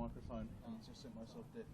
microphone and just set myself deaf.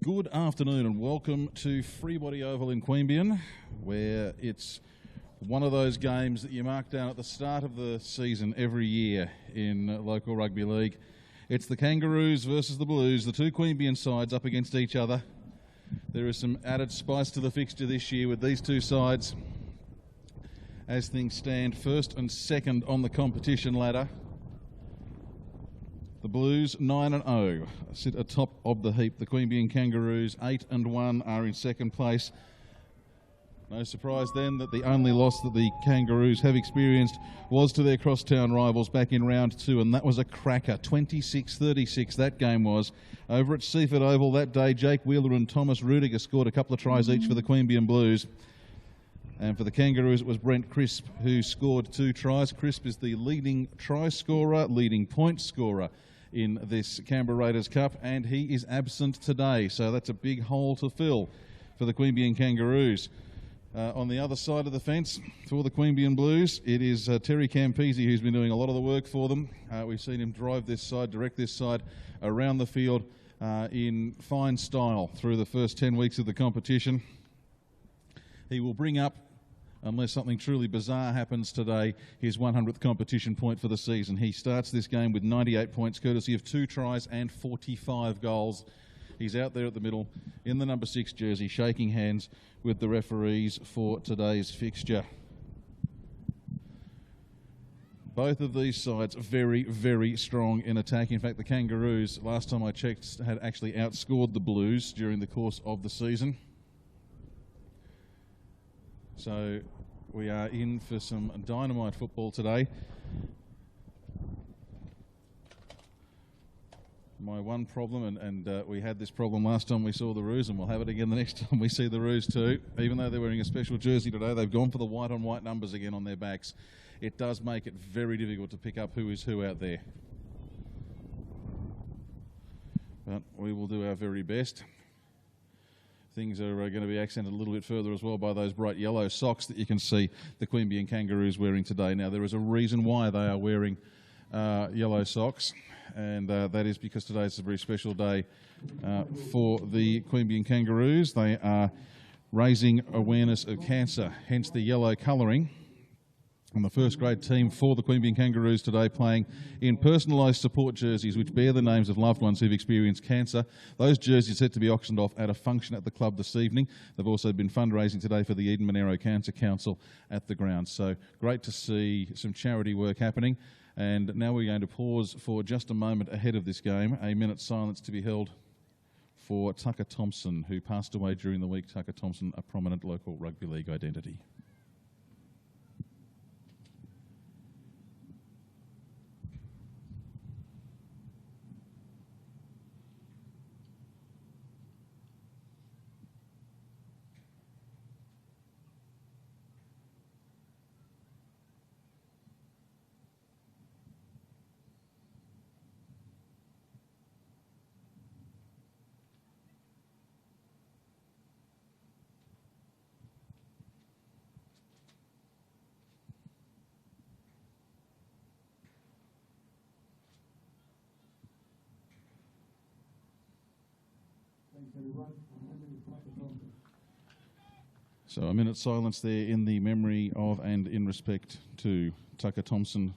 Good afternoon and welcome to Freebody Oval in Queanbeyan, where it's one of those games that you mark down at the start of the season every year in local rugby league. It's the Kangaroos versus the Blues, the two Queanbeyan sides up against each other. There is some added spice to the fixture this year with these two sides as things stand first and second on the competition ladder. The Blues 9-0 sit atop of the heap. The Queanbeyan Kangaroos 8-1 are in second place. No surprise then that the only loss that the Kangaroos have experienced was to their crosstown rivals back in round two, and that was a cracker. 26-36 that game was. Over at Seaford Oval that day, Jake Wheeler and Thomas Rudiger scored a couple of tries each for the Queanbeyan Blues. And for the Kangaroos, it was Brent Crisp who scored 2 tries. Crisp is the leading try scorer, leading point scorer in this Canberra Raiders Cup, and he is absent today. So that's a big hole to fill for the Queanbeyan Kangaroos. On the other side of the fence for the Queanbeyan Blues, it is Terry Campese who's been doing a lot of the work for them. We've seen him drive this side, direct this side around the field in fine style through the first 10 weeks of the competition. He will bring up, unless something truly bizarre happens today, his 100th competition point for the season. He starts this game with 98 points, courtesy of 2 tries and 45 goals. He's out there at the middle in the number 6 jersey, shaking hands with the referees for today's fixture. Both of these sides very, very strong in attack. In fact, the Kangaroos, last time I checked, had actually outscored the Blues during the course of the season. So we are in for some dynamite football today. My one problem, and we had this problem last time we saw the Roos, and we'll have it again the next time we see the Roos too. Even though they're wearing a special jersey today, they've gone for the white-on-white numbers again on their backs. It does make it very difficult to pick up who is who out there. But we will do our very best. Things are going to be accented a little bit further as well by those bright yellow socks that you can see the Queanbeyan Kangaroos wearing today. Now, there is a reason why they are wearing yellow socks, and that is because today is a very special day for the Queanbeyan Kangaroos. They are raising awareness of cancer, hence the yellow colouring. And the first grade team for the Queanbeyan Kangaroos today playing in personalised support jerseys which bear the names of loved ones who've experienced cancer. Those jerseys are set to be auctioned off at a function at the club this evening. They've also been fundraising today for the Eden Monero Cancer Council at the ground. So great to see some charity work happening. And now we're going to pause for just a moment ahead of this game. A minute's silence to be held for Tucker Thompson, who passed away during the week. Tucker Thompson, a prominent local rugby league identity. So a minute's silence there in the memory of and in respect to Tucker Thompson,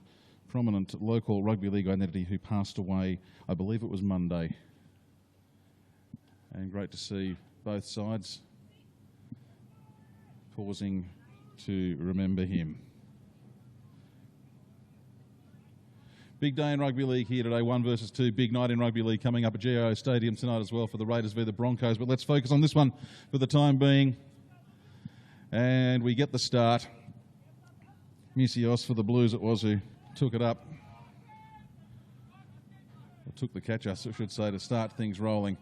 prominent local rugby league identity who passed away, I believe it was Monday. And great to see both sides pausing to remember him. Big day in rugby league here today, 1 versus 2. Big night in rugby league coming up at GIO Stadium tonight as well for the Raiders v the Broncos. But let's focus on this one for the time being. And we get the start. Musios for the Blues it was who took it up. Or took the catch, I should say, to start things rolling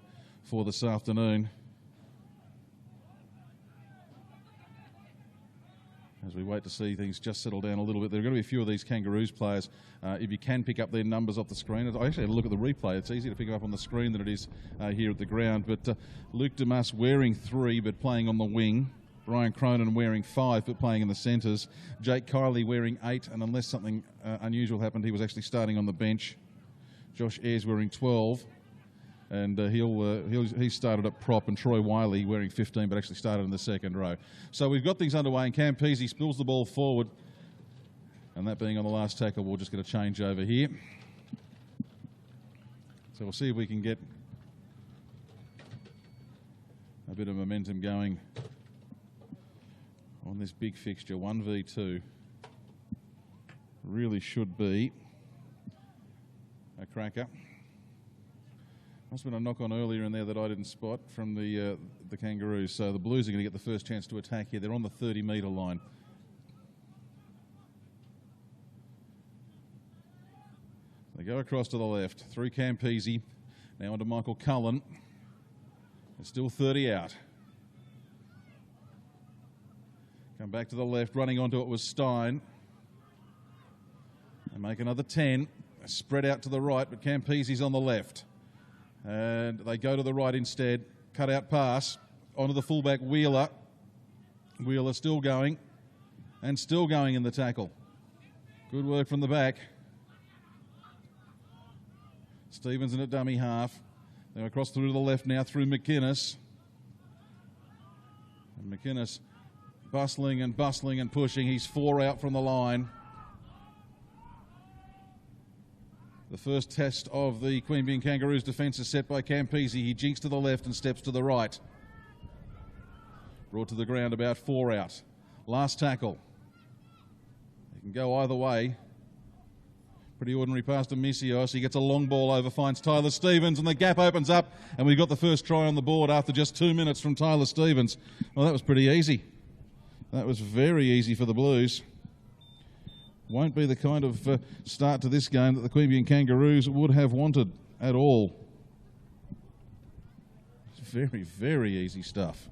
for this afternoon. As we wait to see things just settle down a little bit. There are going to be a few of these Kangaroos players. If you can pick up their numbers off the screen. I actually had a look at the replay. It's easier to pick them up on the screen than it is here at the ground. But Luke Damas wearing 3 but playing on the wing. Brian Cronin wearing 5 but playing in the centres. Jake Kiley wearing 8, and unless something unusual happened, he was actually starting on the bench. Josh Ayres wearing 12. And he started at prop, and Troy Wiley wearing 15 but actually started in the second row. So we've got things underway, and Campese spills the ball forward. And that being on the last tackle, we'll just get a change over here. So we'll see if we can get a bit of momentum going on this big fixture. 1v2 really should be a cracker. Must have been a knock on earlier in there that I didn't spot from the Kangaroos. So the Blues are going to get the first chance to attack here. They're on the 30-metre line. They go across to the left through Campese. Now onto Michael Cullen. There's still 30 out. Come back to the left, running onto it was Stein. They make another 10. Spread out to the right, but Campese's on the left. And they go to the right instead. Cut out pass onto the fullback Wheeler. Wheeler still going and still going in the tackle. Good work from the back. Stevenson at dummy half. They're across through to the left now through McInnes. And McInnes bustling and pushing. He's 4 out from the line. The first test of the Queanbeyan Kangaroos defence is set by Campese. He jinks to the left and steps to the right. Brought to the ground about 4 out. Last tackle. He can go either way. Pretty ordinary pass to Misios. He gets a long ball over, finds Tyler Stevens, and the gap opens up, and we've got the first try on the board after just 2 minutes from Tyler Stevens. Well, that was pretty easy. That was very easy for the Blues. Won't be the kind of start to this game that the Queanbeyan Kangaroos would have wanted at all. It's very, very easy stuff.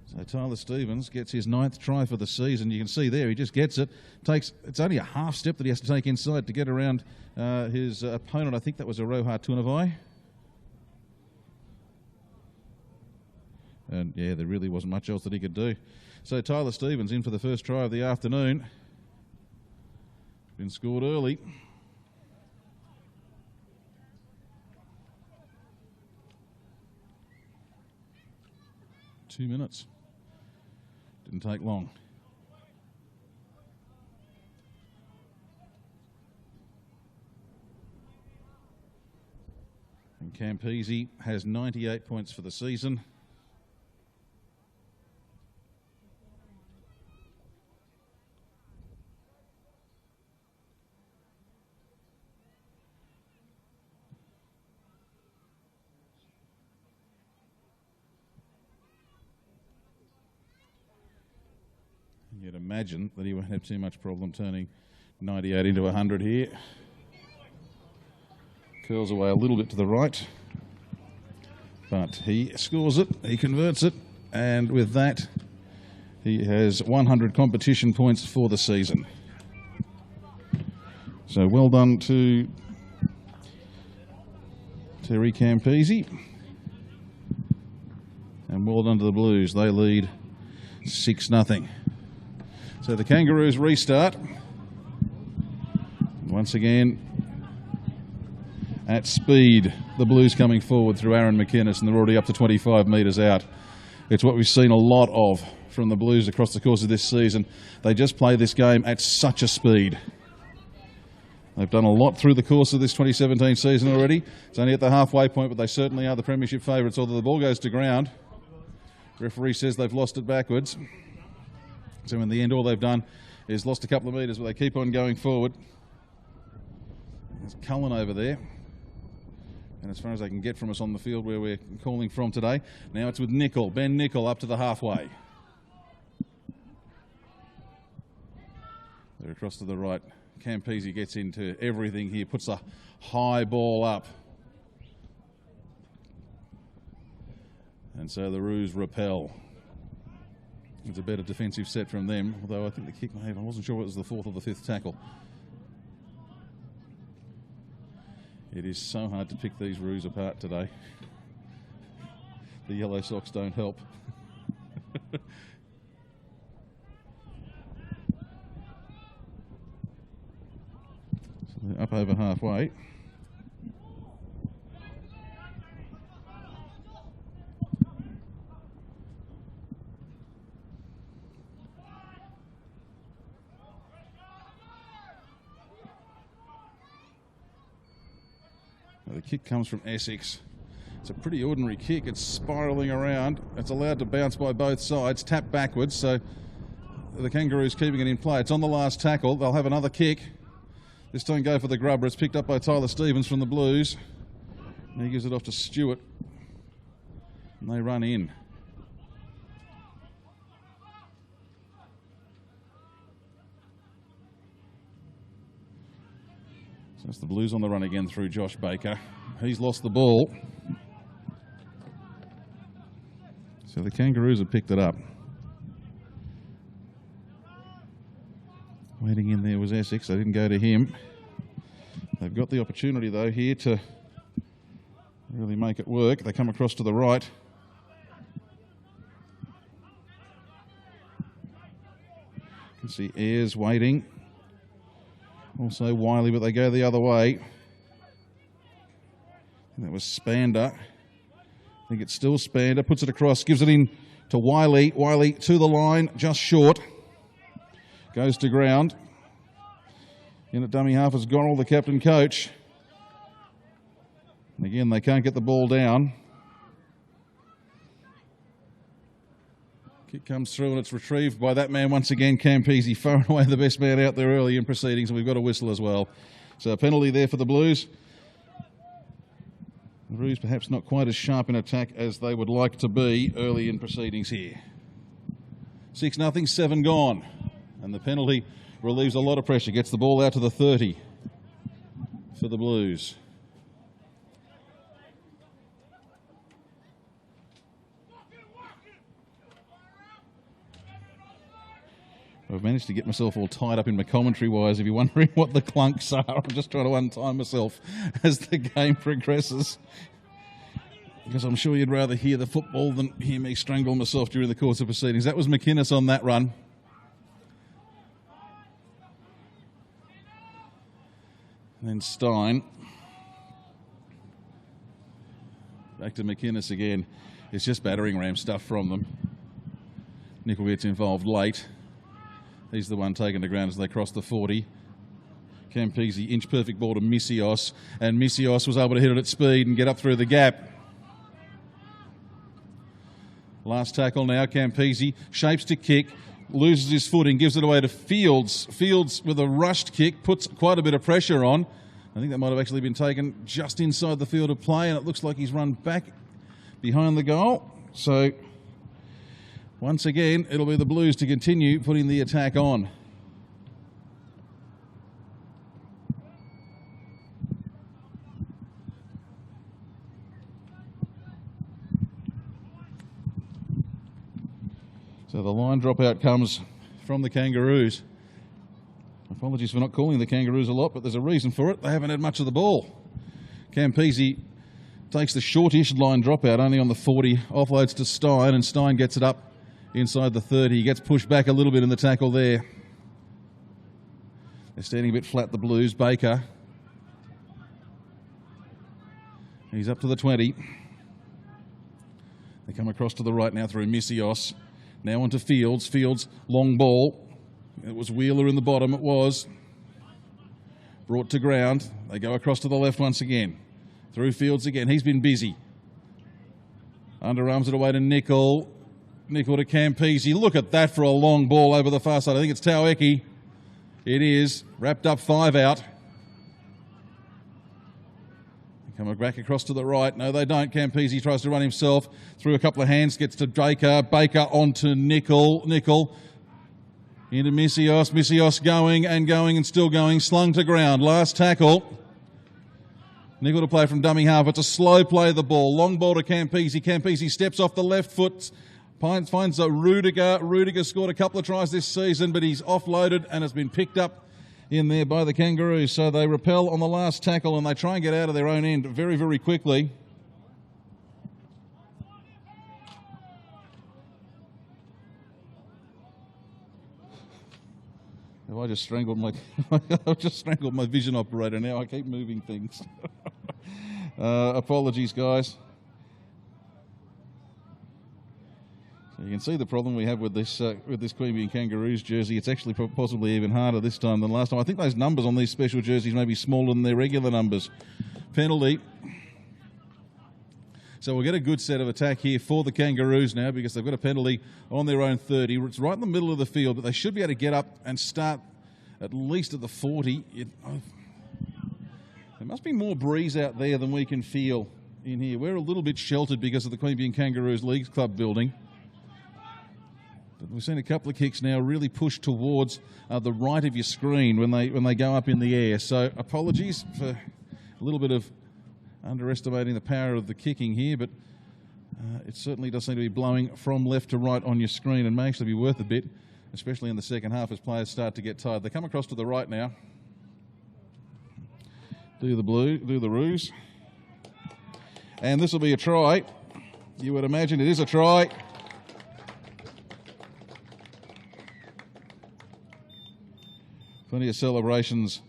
So Tyler Stevens gets his 9th try for the season. You can see there, he just gets it. It's only a half step that he has to take inside to get around his opponent. I think that was Aroha Tunavai. And yeah, there really wasn't much else that he could do. So Tyler Stevens in for the first try of the afternoon. Been scored early. Two minutes. Didn't take long. And Campese has 98 points for the season. You'd imagine that he won't have too much problem turning 98 into 100 here. Curls away a little bit to the right, but he scores it, he converts it, and with that, he has 100 competition points for the season. So well done to Terry Campese, and well done to the Blues. They lead 6-0. So the Kangaroos restart. Once again, at speed, the Blues coming forward through Aaron McInnes, and they're already up to 25 metres out. It's what we've seen a lot of from the Blues across the course of this season. They just play this game at such a speed. They've done a lot through the course of this 2017 season already. It's only at the halfway point, but they certainly are the premiership favourites, although the ball goes to ground. Referee says they've lost it backwards. So in the end, all they've done is lost a couple of metres, but they keep on going forward. There's Cullen over there. And as far as they can get from us on the field where we're calling from today, now it's with Nicol, Ben Nicol up to the halfway. They're across to the right. Campese gets into everything here, puts a high ball up. And so the Roos repel. It's a better defensive set from them, although I think the kick may have, I wasn't sure it was the 4th or the 5th tackle. It is so hard to pick these Roos apart today. The yellow socks don't help. So they're up over halfway. The kick comes from Essex. It's a pretty ordinary kick. It's spiralling around. It's allowed to bounce by both sides, tap backwards, so the Kangaroos keeping it in play. It's on the last tackle. They'll have another kick. This time go for the grubber. It's picked up by Tyler Stevens from the Blues. And he gives it off to Stewart. And they run in. So it's the Blues on the run again through Josh Baker. He's lost the ball. So the Kangaroos have picked it up. Waiting in there was Essex. They didn't go to him. They've got the opportunity, though, here to really make it work. They come across to the right. You can see Ayres waiting. Also Wiley, but they go the other way. And that was Spander. I think it's still Spander. Puts it across, gives it in to Wiley. Wiley to the line, just short. Goes to ground. In at dummy half is Gorrell, the captain coach. And again, they can't get the ball down. Kick comes through and it's retrieved by that man once again, Campese, far and away the best man out there early in proceedings, and we've got a whistle as well. So a penalty there for the Blues. The Blues perhaps not quite as sharp in attack as they would like to be early in proceedings here. 6-0, 7 gone. And the penalty relieves a lot of pressure, gets the ball out to the 30 for the Blues. I've managed to get myself all tied up in my commentary-wise. If you're wondering what the clunks are, I'm just trying to untime myself as the game progresses. Because I'm sure you'd rather hear the football than hear me strangle myself during the course of proceedings. That was McInnes on that run. And then Stein. Back to McInnes again. It's just battering ram stuff from them. Nicol gets involved late. He's the one taken to ground as they cross the 40. Campese, inch-perfect ball to Missios, and Missios was able to hit it at speed and get up through the gap. Last tackle now, Campese shapes to kick, loses his footing, gives it away to Fields. Fields, with a rushed kick, puts quite a bit of pressure on. I think that might have actually been taken just inside the field of play, and it looks like he's run back behind the goal. So once again, it'll be the Blues to continue putting the attack on. So the line dropout comes from the Kangaroos. Apologies for not calling the Kangaroos a lot, but there's a reason for it. They haven't had much of the ball. Campese takes the shortish line dropout, only on the 40, offloads to Stein, and Stein gets it up inside the 30. He gets pushed back a little bit in the tackle there. They're standing a bit flat, the Blues. Baker. He's up to the 20. They come across to the right now through Missios. Now onto Fields. Fields, long ball. It was Wheeler in the bottom, it was. Brought to ground. They go across to the left once again. Through Fields again. He's been busy. Underarms it away to Nicol. Nicol to Campese. Look at that for a long ball over the far side. I think it's Taueki. It is. Wrapped up 5 out. Coming back across to the right. No, they don't. Campese tries to run himself through a couple of hands. Gets to Baker. Baker onto Nicol. Nicol into Missios. Missios going and still going. Slung to ground. Last tackle. Nicol to play from dummy half. It's a slow play of the ball. Long ball to Campese. Campese steps off the left foot. Finds a Rudiger. Rudiger scored a couple of tries this season, but he's offloaded and has been picked up in there by the Kangaroos. So they repel on the last tackle and they try and get out of their own end very, very quickly. Have I just strangled my I've just strangled my vision operator now. I keep moving things. Apologies, guys. So you can see the problem we have with this Queanbeyan Kangaroos jersey. It's actually possibly even harder this time than last time. I think those numbers on these special jerseys may be smaller than their regular numbers. Penalty. So we'll get a good set of attack here for the Kangaroos now because they've got a penalty on their own 30. It's right in the middle of the field, but they should be able to get up and start at least at the 40. There must be more breeze out there than we can feel in here. We're a little bit sheltered because of the Queanbeyan Kangaroos Leagues Club building. But we've seen a couple of kicks now really push towards the right of your screen when they go up in the air. So apologies for a little bit of underestimating the power of the kicking here, but it certainly does seem to be blowing from left to right on your screen and may actually be worth a bit especially in the second half as players start to get tired. They come across to the right now. Do the Roos. And this will be a try. You would imagine it is a try. Plenty of celebrations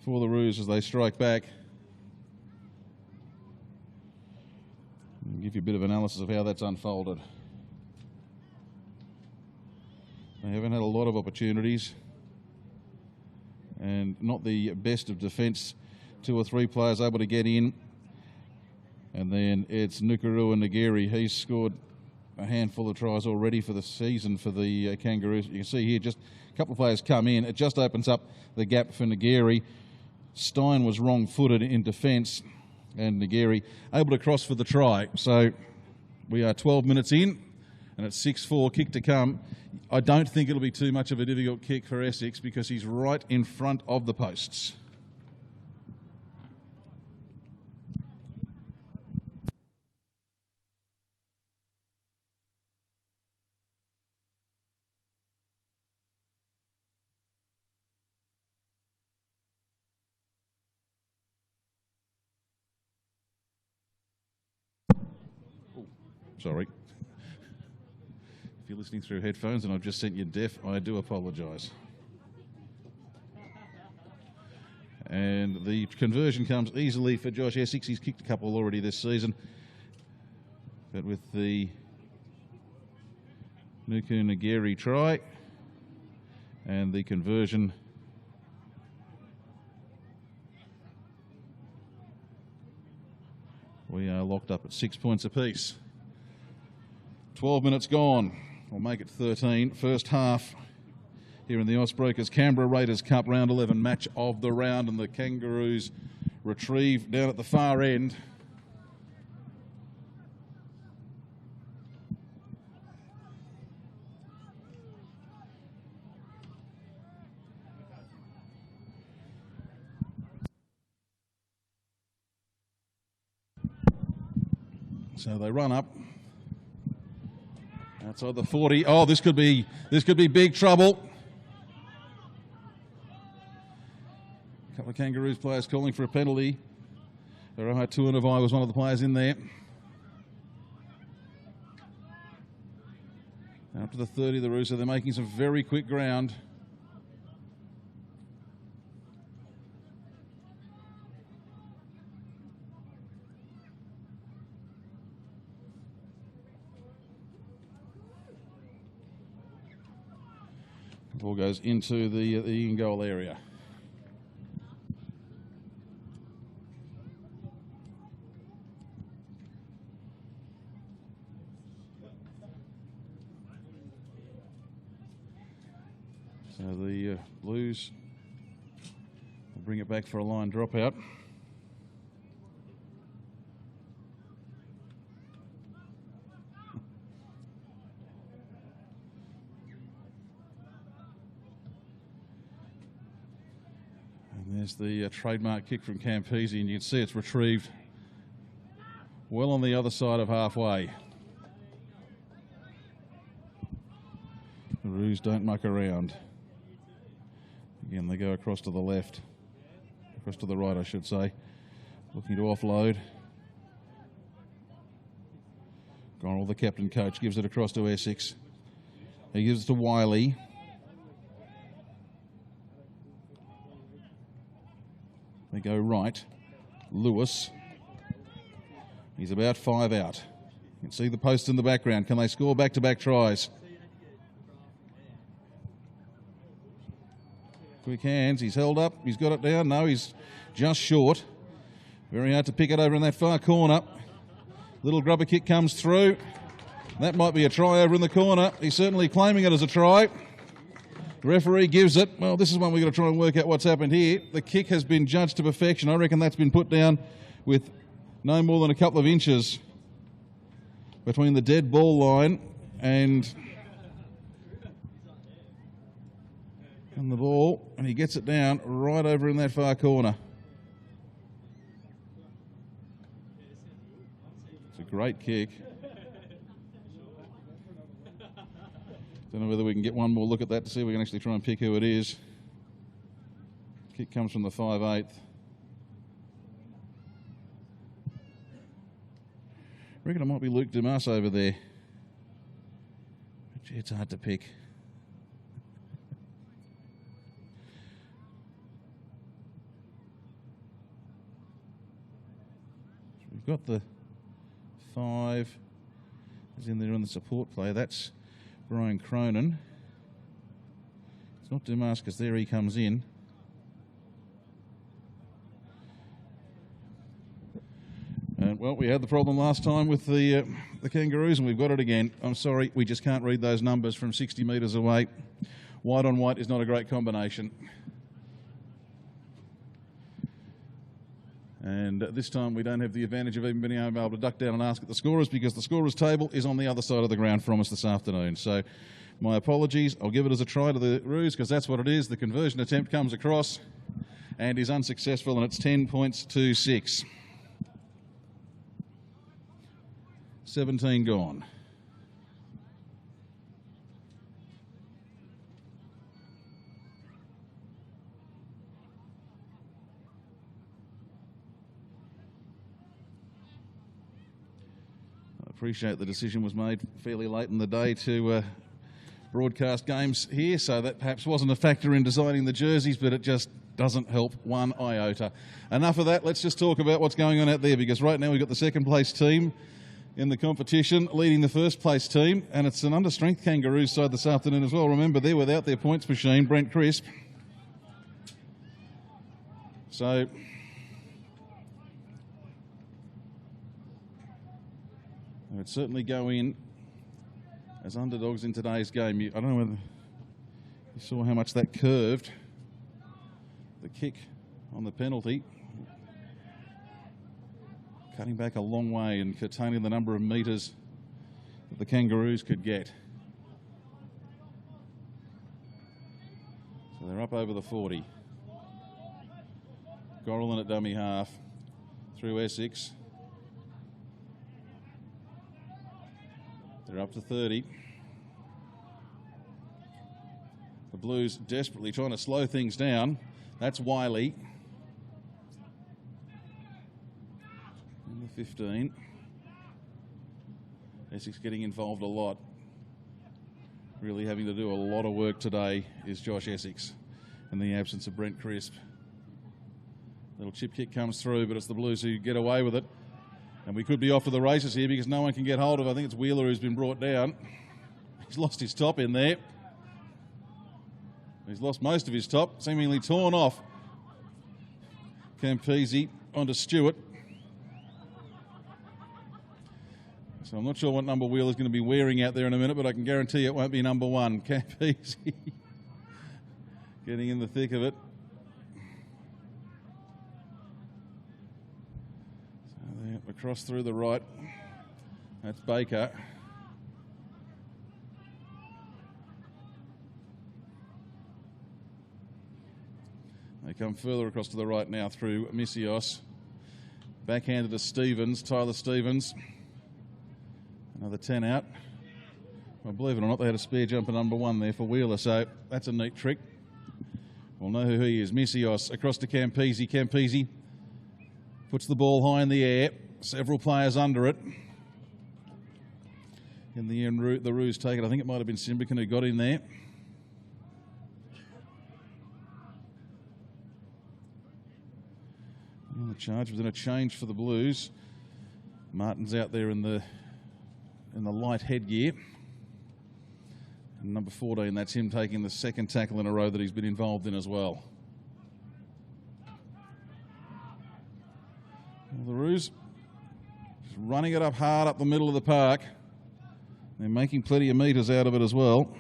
for the Roos as they strike back. I'll give you a bit of analysis of how that's unfolded. They haven't had a lot of opportunities and not the best of defence. 2 or 3 players able to get in. And then it's Nukaru and Nagiri. He's scored a handful of tries already for the season for the Kangaroos. You can see here just a couple of players come in. It just opens up the gap for Nagiri. Stein was wrong-footed in defence and Nagiri able to cross for the try. So we are 12 minutes in and it's 6-4, kick to come. I don't think it'll be too much of a difficult kick for Essex because he's right in front of the posts. Sorry. If you're listening through headphones and I've just sent you deaf, I do apologise. And the conversion comes easily for Josh Essex. He's kicked a couple already this season. But with the Nuku Nagiri try and the conversion, we are locked up at 6 points apiece. 12 minutes gone. We'll make it 13. First half here in the Icebreakers Canberra Raiders Cup round 11 match of the round, and the Kangaroos retrieve down at the far end. So they run up outside the 40. Oh, this could be big trouble. A couple of Kangaroos players calling for a penalty. Araha Tuanavai was one of the players in there. Up to the 30 of the Roos, so they're making some very quick ground. Ball goes into the in-goal area. So the Blues will bring it back for a line dropout. There's the trademark kick from Campese, and you can see it's retrieved well on the other side of halfway. The Roos don't muck around. Again, they go across to the left. Across to the right, I should say. Looking to offload. Gonrell, the captain coach, gives it across to Essex. He gives it to Wiley. They go right. Lewis. He's about 5 out. You can see the post in the background. Can they score back-to-back tries? Quick hands. He's held up. He's got it down. No, he's just short. Very hard to pick it over in that far corner. Little grubber kick comes through. That might be a try over in the corner. He's certainly claiming it as a try. The referee gives it. Well, this is one we've got to try and work out what's happened here. The kick has been judged to perfection. I reckon that's been put down with no more than a couple of inches between the dead ball line and the ball, and he gets it down right over in that far corner. It's a great kick. Don't know whether we can get one more look at that to see if we can actually try and pick who it is. Kick comes from the 5/8. I reckon it might be Luke Dumas over there. Gee, it's hard to pick. So we've got the 5 is in there on the support player. That's Brian Cronin. It's not Dumas because there he comes in. Well, we had the problem last time with the Kangaroos, and we've got it again. I'm sorry, we just can't read those numbers from 60 metres away. White on white is not a great combination. And this time we don't have the advantage of even being able to duck down and ask at the scorers, because the scorers table is on the other side of the ground from us this afternoon. So my apologies. I'll give it as a try to the Roos, because that's what it is. The conversion attempt comes across and is unsuccessful, and it's 10 points to 6. 17 gone. I appreciate the decision was made fairly late in the day to broadcast games here, so that perhaps wasn't a factor in designing the jerseys, but it just doesn't help one iota. Enough of that. Let's just talk about what's going on out there, because right now we've got the second place team in the competition leading the first place team, and it's an understrength Kangaroos side this afternoon as well. Remember, they're without their points machine, Brent Crisp. So they would certainly go in as underdogs in today's game. I don't know whether you saw how much that curved the kick on the penalty, cutting back a long way and containing the number of metres that the Kangaroos could get. So they're up over the 40. Gorlin at dummy half through Essex. They're up to 30. The Blues desperately trying to slow things down. That's Wiley. 15. Essex getting involved a lot. Really having to do a lot of work today is Josh Essex in the absence of Brent Crisp. Little chip kick comes through, but it's the Blues who get away with it. And we could be off to the races here because no one can get hold of it. I think it's Wheeler who's been brought down. He's lost his top in there. He's lost most of his top, seemingly torn off. Campese onto Stewart. So I'm not sure what number Wheeler's going to be wearing out there in a minute, but I can guarantee you it won't be number 1. Campese getting in the thick of it. So they're across through the right. That's Baker. They come further across to the right now through Missios. Backhanded to Stevens, Tyler Stevens. Another 10 out. Well, believe it or not, they had a spare jumper number 1 there for Wheeler, so that's a neat trick. We'll know who he is. Missios across to Campese. Campese puts the ball high in the air. Several players under it. In the end, the Roos take it. I think it might have been Simbican who got in there. And the charge was in a change for the Blues. Martin's out there in the light headgear. And number 14, that's him taking the second tackle in a row that he's been involved in as well. The Roos just running it up hard up the middle of the park. They're making plenty of metres out of it as well.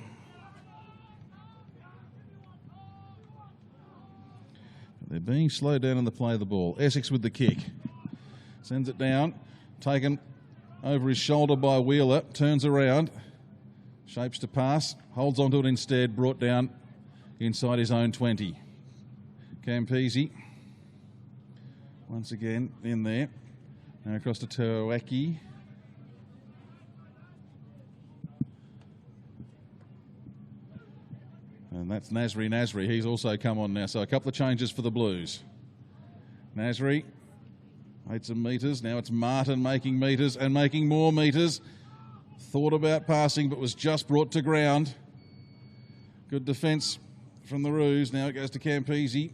They're being slowed down in the play of the ball. Essex with the kick. Sends it down. Taken over his shoulder by Wheeler. Turns around. Shapes to pass. Holds onto it instead. Brought down inside his own 20. Campese. Once again in there. Now across to Tawaki. And that's Nasri. He's also come on now. So a couple of changes for the Blues. Nasri made some metres. Now it's Martin making metres and making more metres. Thought about passing but was just brought to ground. Good defence from the Roos. Now it goes to Campese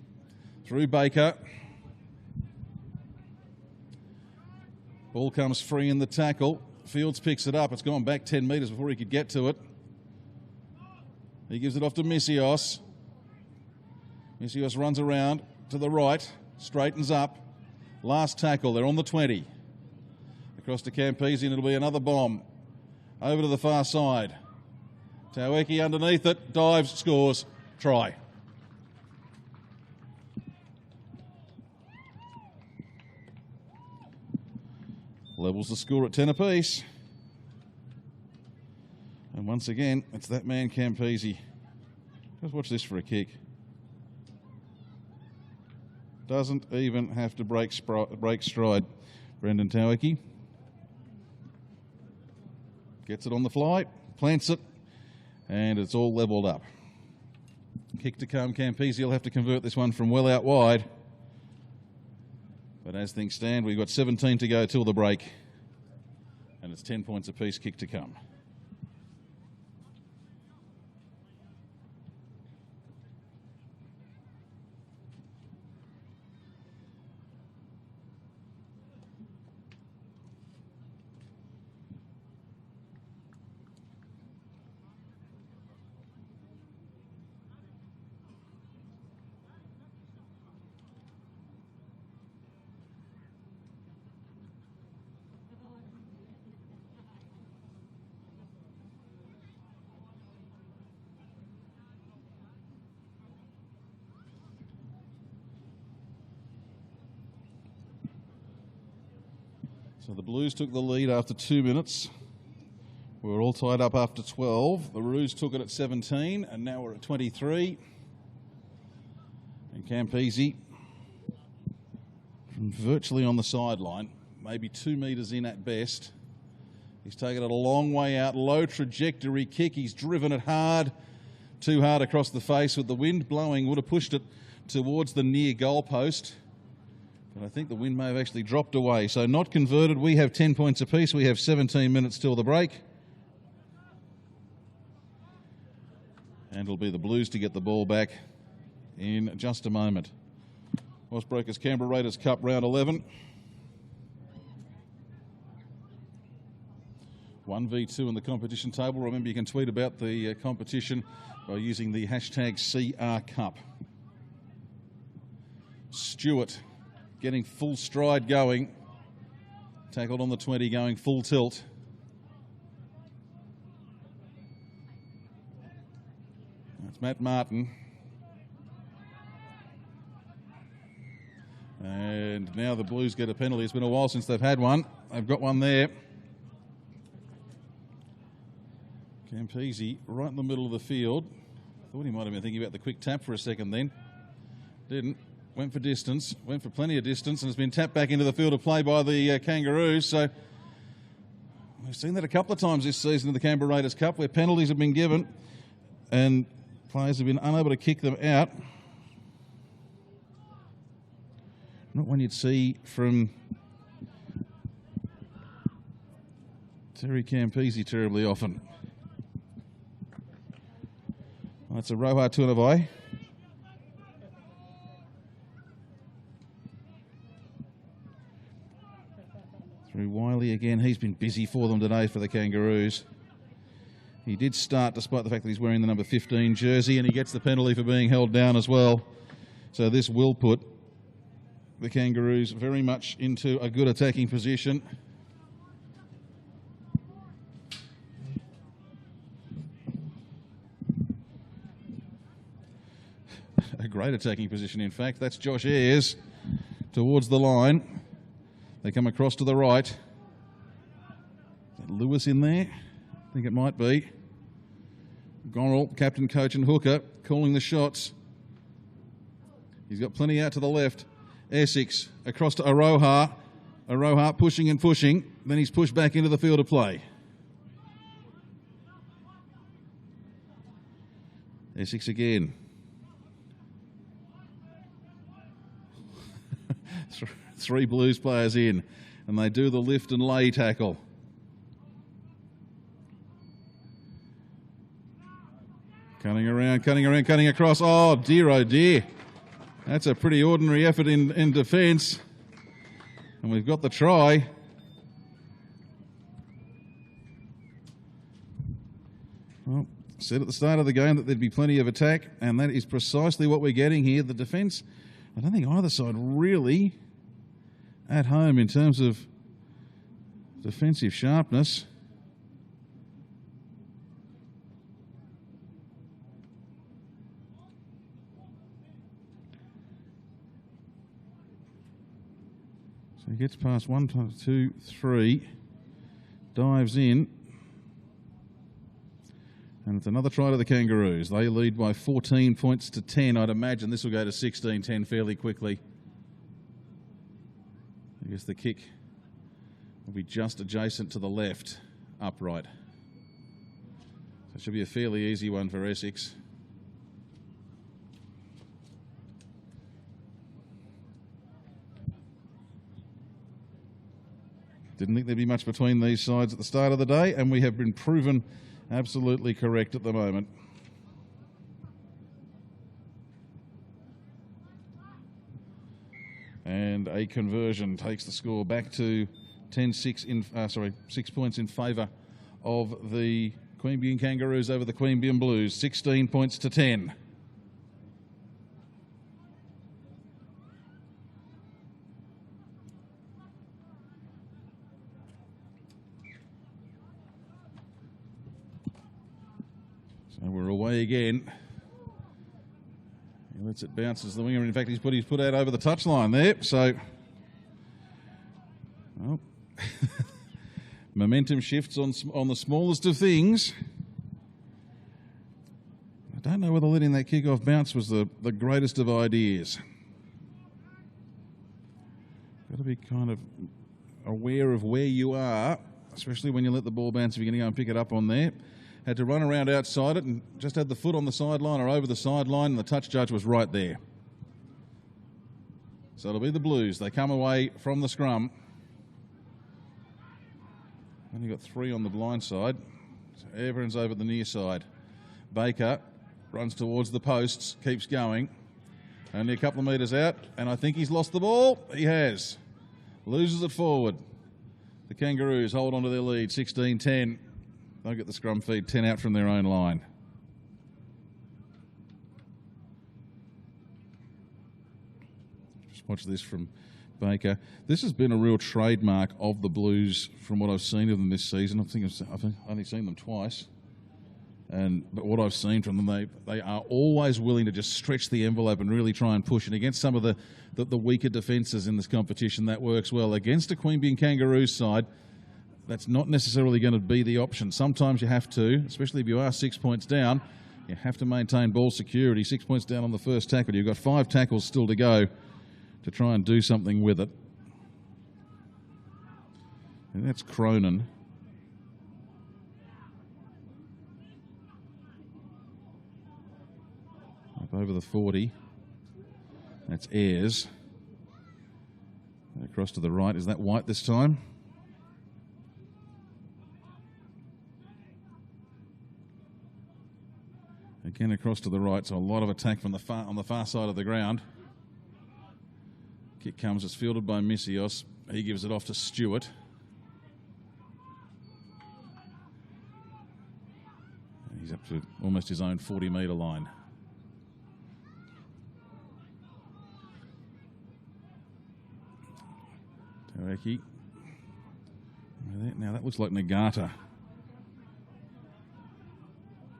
through Baker. Ball comes free in the tackle. Fields picks it up. It's gone back 10 metres before he could get to it. He gives it off to Missios. Missios runs around to the right, straightens up. Last tackle, they're on the 20. Across to Campese and it'll be another bomb. Over to the far side. Taueki underneath it, dives, scores, try. Levels the score at 10 apiece. And once again, it's that man Campese. Just watch this for a kick. Doesn't even have to break stride. Brendan Taueki gets it on the fly, plants it, and it's all levelled up. Kick to come. Campese will have to convert this one from well out wide. But as things stand, we've got 17 to go till the break. And it's 10 points apiece, kick to come. So the Blues took the lead after 2 minutes. We were all tied up after 12. The Roos took it at 17, and now we're at 23. And Campese, from virtually on the sideline, maybe 2 metres in at best. He's taken it a long way out, low trajectory kick. He's driven it hard, too hard across the face with the wind blowing. Would have pushed it towards the near goal post. But I think the wind may have actually dropped away. So not converted. We have 10 points apiece. We have 17 minutes till the break. And it'll be the Blues to get the ball back in just a moment. Osbrokers Canberra Raiders Cup round 11. 1v2 in the competition table. Remember, you can tweet about the competition by using the hashtag CRCup. Stewart getting full stride going. Tackled on the 20, going full tilt. That's Matt Martin. And now the Blues get a penalty. It's been a while since they've had one. They've got one there. Campese right in the middle of the field. Thought he might have been thinking about the quick tap for a second then. Didn't. Went for distance, went for plenty of distance, and has been tapped back into the field of play by the Kangaroos. So we've seen that a couple of times this season in the Canberra Raiders Cup, where penalties have been given and players have been unable to kick them out. Not one you'd see from Terry Campese terribly often. Well, that's a Roha Tunavai. Through Wiley again. He's been busy for them today for the Kangaroos. He did start despite the fact that he's wearing the number 15 jersey, and he gets the penalty for being held down as well. So this will put the Kangaroos very much into a good attacking position. A great attacking position, in fact. That's Josh Ayres towards the line. They come across to the right. Is that Lewis in there? I think it might be. Gorrell, captain, coach and hooker, calling the shots. He's got plenty out to the left. Essex across to Aroha. Aroha pushing and pushing. Then he's pushed back into the field of play. Essex again. Three Blues players in, and they do the lift and lay tackle. Cutting around, cutting across. Oh dear. That's a pretty ordinary effort in defence. And we've got the try. Well, said at the start of the game that there'd be plenty of attack, and that is precisely what we're getting here. The defence, I don't think either side really at home in terms of defensive sharpness. So he gets past 1, 2, 3, dives in, and it's another try to the Kangaroos. They lead by 14 points to 10. I'd imagine this will go to 16-10 fairly quickly. I guess the kick will be just adjacent to the left, upright. So it should be a fairly easy one for Essex. Didn't think there'd be much between these sides at the start of the day, and we have been proven absolutely correct at the moment. And a conversion takes the score back to 6 points in favour of the Queanbeyan Kangaroos over the Queanbeyan Blues, 16 points to 10. So we're away again. He lets it bounce as the winger. In fact, he's put out over the touchline there. So, well, momentum shifts on the smallest of things. I don't know whether letting that kick-off bounce was the greatest of ideas. Got to be kind of aware of where you are, especially when you let the ball bounce if you're going to go and pick it up on there. Had to run around outside it and just had the foot on the sideline or over the sideline, and the touch judge was right there. So it'll be the Blues. They come away from the scrum. Only got 3 on the blind side. So everyone's over the near side. Baker runs towards the posts, keeps going. Only a couple of metres out, and I think he's lost the ball. He has. Loses it forward. The Kangaroos hold on to their lead, 16-10. They'll get the scrum feed 10 out from their own line. Just watch this from Baker. This has been a real trademark of the Blues from what I've seen of them this season. I think I've only seen them twice. But what I've seen from them, they are always willing to just stretch the envelope and really try and push. And against some of the weaker defences in this competition, that works well. Against a Queanbeyan Kangaroos side, that's not necessarily going to be the option. Sometimes you have to, especially if you are 6 points down, you have to maintain ball security. 6 points down on the first tackle. You've got 5 tackles still to go to try and do something with it. And that's Cronin. Up over the 40. That's Ayres. Across to the right. Is that White this time? Again across to the right, so a lot of attack from on the far side of the ground. Kick comes, it's fielded by Missios. He gives it off to Stewart. He's up to almost his own 40-metre line. Tareki. Now that looks like Nagata.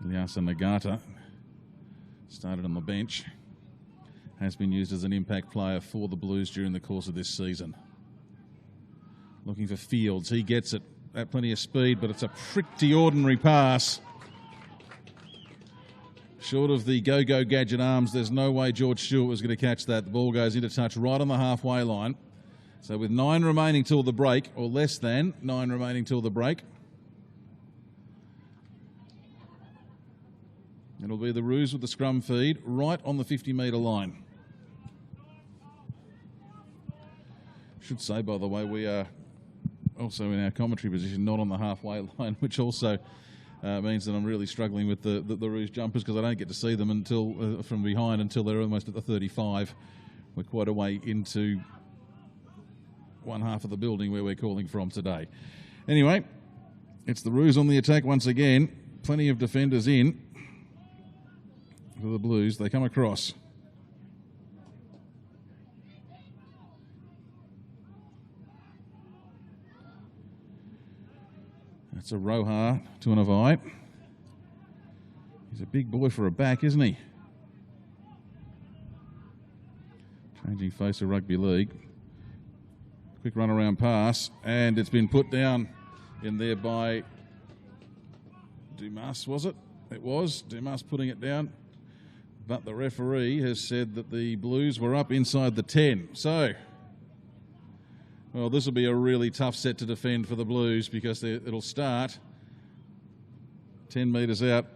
Ilyasa Nagata started on the bench, has been used as an impact player for the Blues during the course of this season. Looking for Fields, he gets it at plenty of speed, but it's a pretty ordinary pass. Short of the go-go gadget arms, there's no way George Stewart was going to catch that. The ball goes into touch right on the halfway line. So with 9 remaining till the break, or less than 9 remaining till the break, It'll be the Roos with the scrum feed right on the 50-metre line. Should say, by the way, we are also in our commentary position, not on the halfway line, which also means that I'm really struggling with the Roos jumpers because I don't get to see them until from behind until they're almost at the 35. We're quite a way into one half of the building where we're calling from today. Anyway, it's the Roos on the attack once again. Plenty of defenders in for the Blues. They come across. That's a Roha to an Avai. He's a big boy for a back, isn't he? Changing face of rugby league. Quick run around pass, and it's been put down in there by Dumas, was it? It was. Dumas putting it down. But the referee has said that the Blues were up inside the 10. So, well, this will be a really tough set to defend for the Blues because it'll start 10 metres out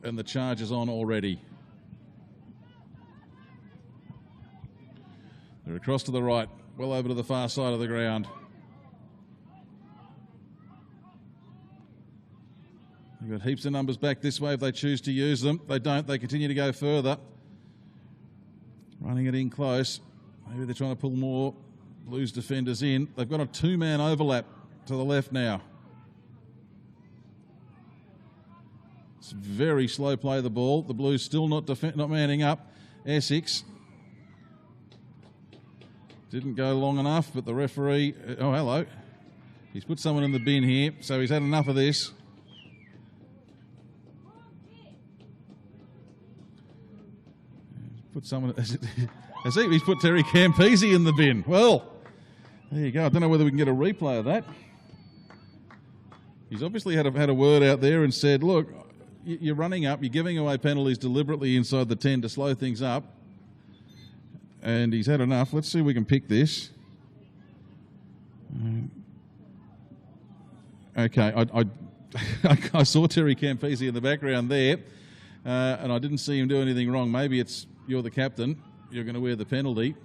and the charge is on already. They're across to the right, well over to the far side of the ground. They've got heaps of numbers back this way if they choose to use them. They don't, they continue to go further. Running it in close. Maybe they're trying to pull more Blues defenders in. They've got a two-man overlap to the left now. It's very slow play the ball. The Blues still not manning up. Essex didn't go long enough, but the referee... Oh, hello. He's put someone in the bin here, so he's had enough of this. Put someone... He's put Terry Campese in the bin. Well, there you go. I don't know whether we can get a replay of that. He's obviously had a word out there and said, look, you're running up, you're giving away penalties deliberately inside the 10 to slow things up. And he's had enough. Let's see if we can pick this. Okay, I saw Terry Campese in the background there, and I didn't see him do anything wrong. Maybe it's you're the captain, you're going to wear the penalty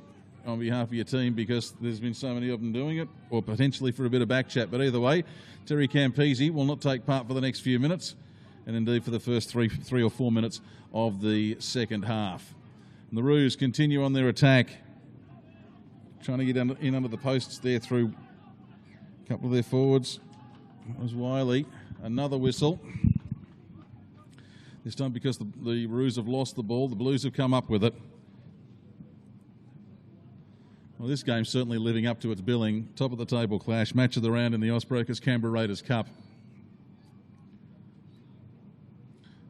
on behalf of your team because there's been so many of them doing it, or potentially for a bit of back chat. But either way, Terry Campese will not take part for the next few minutes, and indeed for the first three or 4 minutes of the second half. And the Roos continue on their attack, trying to get in under the posts there through a couple of their forwards. That was Wiley. Another whistle. This time because the Roos have lost the ball, the Blues have come up with it. Well, this game's certainly living up to its billing. Top of the table clash, match of the round in the Osbrokers Canberra Raiders Cup.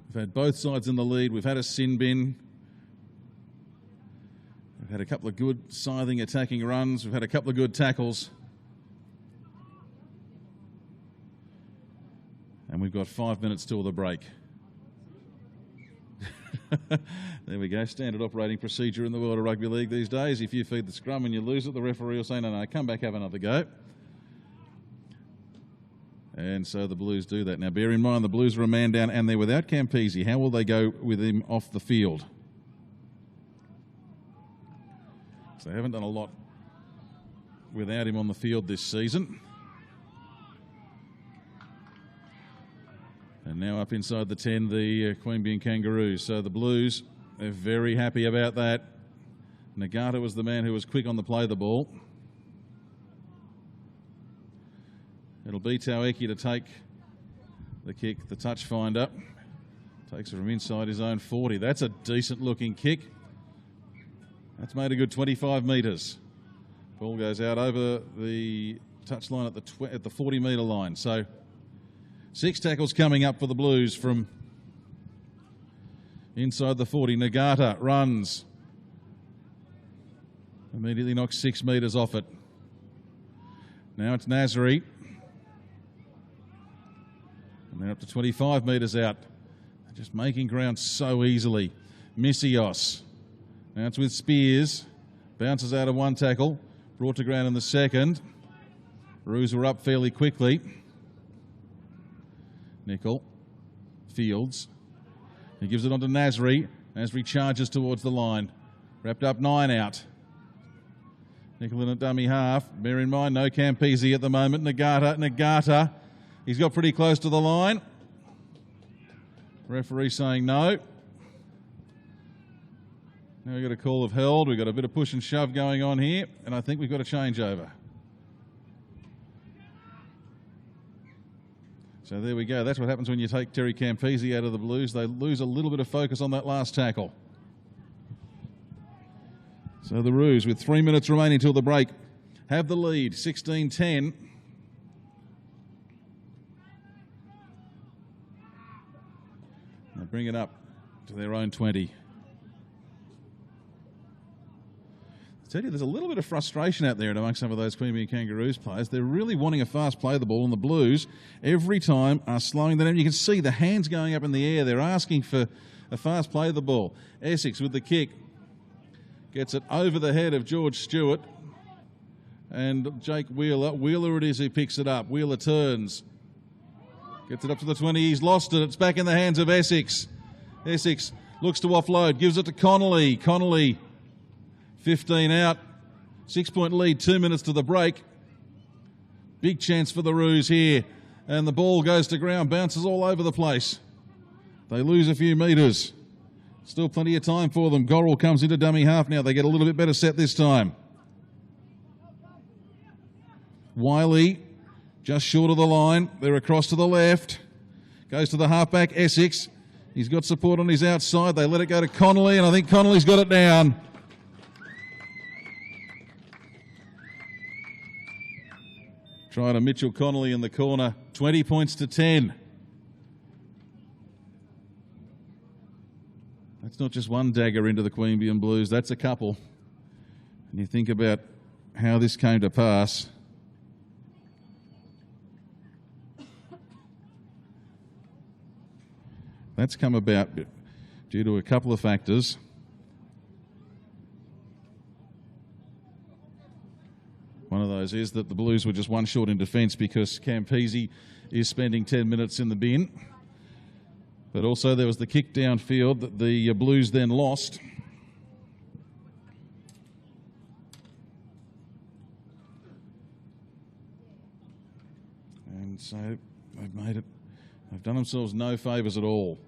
We've had both sides in the lead. We've had a sin bin. We've had a couple of good scything attacking runs. We've had a couple of good tackles. And we've got 5 minutes till the break. There we go. Standard operating procedure in the world of rugby league these days. If you feed the scrum and you lose it, the referee will say, no, come back, have another go. And so the Blues do that. Now, bear in mind, the Blues are a man down and they're without Campese. How will they go with him off the field? So they haven't done a lot without him on the field this season. And now up inside the 10, the Queanbeyan Kangaroos. So the Blues are very happy about that. Nagata was the man who was quick on the play the ball. It'll be Taueki to take the kick, the touch finder. Takes it from inside his own 40. That's a decent looking kick. That's made a good 25 metres. Ball goes out over the touchline at the 40 metre line. So 6 tackles coming up for the Blues from inside the 40. Nagata runs. Immediately knocks 6 metres off it. Now it's Nasri. And they're up to 25 metres out. They're just making ground so easily. Missios. Now it's with Spears. Bounces out of one tackle. Brought to ground in the second. Roos were up fairly quickly. Nickel. Fields. He gives it on to Nasri. Nasri charges towards the line. Wrapped up 9 out. Nicholin at dummy half. Bear in mind, no Campese at the moment. Nagata. He's got pretty close to the line. Referee saying no. Now we've got a call of held. We've got a bit of push and shove going on here, and I think we've got a changeover. So there we go. That's what happens when you take Terry Campese out of the Blues. They lose a little bit of focus on that last tackle. So the Roos, with 3 minutes remaining till the break, have the lead, 16-10. They bring it up to their own 20. I tell you, there's a little bit of frustration out there amongst some of those Queanbeyan Kangaroos players. They're really wanting a fast play of the ball, and the Blues every time are slowing them down. You can see the hands going up in the air. They're asking for a fast play of the ball. Essex with the kick. Gets it over the head of George Stewart and Jake Wheeler. Wheeler it is who picks it up. Wheeler turns. Gets it up to the 20. He's lost it. It's back in the hands of Essex. Essex looks to offload. Gives it to Connolly. Connolly, 15 out. 6-point lead, 2 minutes to the break. Big chance for the Roos here. And the ball goes to ground. Bounces all over the place. They lose a few metres. Still plenty of time for them. Gorrell comes into dummy half now. They get a little bit better set this time. Wiley just short of the line. They're across to the left. Goes to the halfback, Essex. He's got support on his outside. They let it go to Connolly, and I think Connolly's got it down. Try to Mitchell Connolly in the corner. 20 points to 10. That's not just one dagger into the Queanbeyan Blues, that's a couple. And you think about how this came to pass. That's come about due to a couple of factors. One of those is that the Blues were just one short in defence because Campese is spending 10 minutes in the bin. But also there was the kick downfield that the Blues then lost. And so they've done themselves no favours at all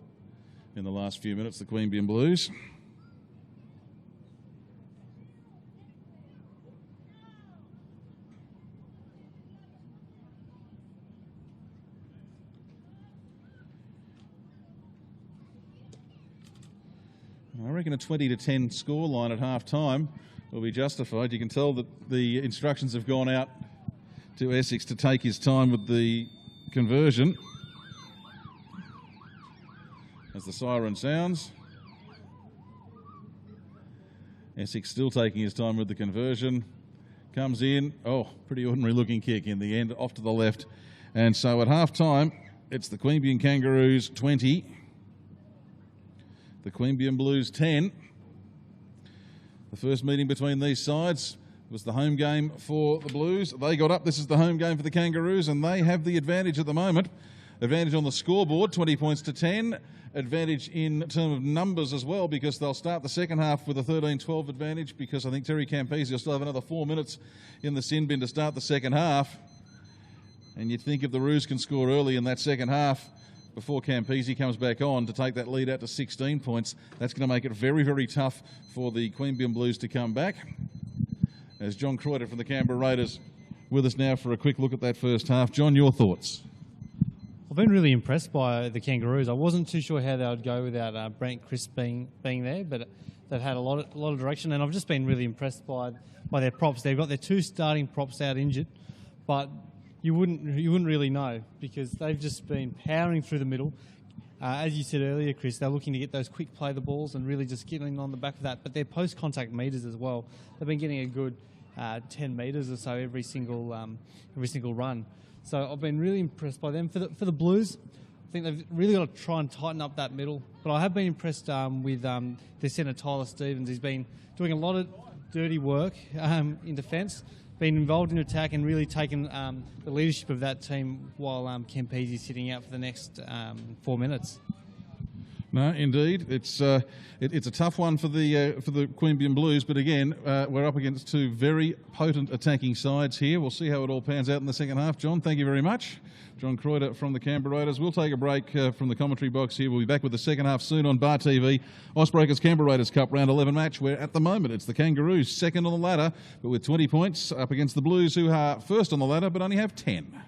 in the last few minutes, the Queanbeyan Blues. I reckon a 20-10 scoreline at half-time will be justified. You can tell that the instructions have gone out to Essex to take his time with the conversion. As the siren sounds, Essex still taking his time with the conversion. Comes in, pretty ordinary looking kick in the end, off to the left. And so at half-time, it's the Queanbeyan Kangaroos 20. The Queanbeyan Blues 10. The first meeting between these sides was the home game for the Blues. They got up. This is the home game for the Kangaroos, and they have the advantage at the moment. Advantage on the scoreboard, 20 points to 10. Advantage in terms of numbers as well, because they'll start the second half with a 13-12 advantage, because I think Terry Campese will still have another 4 minutes in the sin bin to start the second half. And you'd think if the Roos can score early in that second half, before Campese comes back on to take that lead out to 16 points, that's going to make it very, very tough for the Queanbeyan Blues to come back. As John Croyder from the Canberra Raiders with us now for a quick look at that first half. John, your thoughts? I've been really impressed by the Kangaroos. I wasn't too sure how they would go without Brent Crisp being there, but they've had a lot of direction, and I've just been really impressed by their props. They've got their 2 starting props out injured, but you wouldn't really know, because they've just been powering through the middle. As you said earlier, Chris, they're looking to get those quick play the balls and really just getting on the back of that. But their post-contact meters as well, they've been getting a good 10 metres or so every single run. So I've been really impressed by them. For the Blues, I think they've really got to try and tighten up that middle. But I have been impressed with their centre, Tyler Stevens. He's been doing a lot of dirty work in defence, been involved in attack and really taken the leadership of that team while Campese is sitting out for the next 4 minutes. No, indeed, it's a tough one for the Queanbeyan Blues. But again, we're up against two very potent attacking sides here. We'll see how it all pans out in the second half. John, thank you very much. John Kreuter from the Canberra Raiders. We'll take a break from the commentary box here. We'll be back with the second half soon on Bar TV. Icebreakers Canberra Raiders Cup Round 11 match, where at the moment it's the Kangaroos second on the ladder, but with 20 points up against the Blues, who are first on the ladder but only have 10.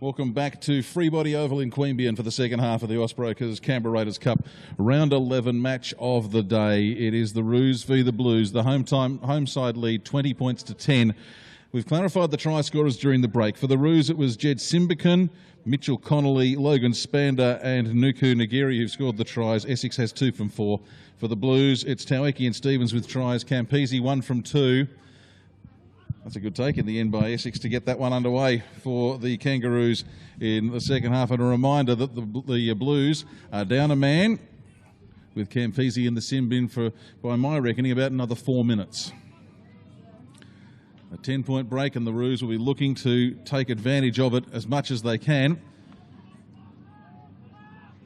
Welcome back to Freebody Oval in Queanbeyan for the second half of the Austbrokers Canberra Raiders Cup Round 11 match of the day. It is the Roos v the Blues. The home side lead 20 points to 10. We've clarified the try scorers during the break. For the Roos, it was Jed Simbican, Mitchell Connolly, Logan Spander and Nuku Nagiri who scored the tries. Essex has 2 from 4. For the Blues, it's Taueki and Stevens with tries. Campese 1 from 2. That's a good take in the end by Essex to get that one underway for the Kangaroos in the second half. And a reminder that the Blues are down a man with Campese in the sin bin for, by my reckoning, about another 4 minutes. A 10-point break and the Roos will be looking to take advantage of it as much as they can.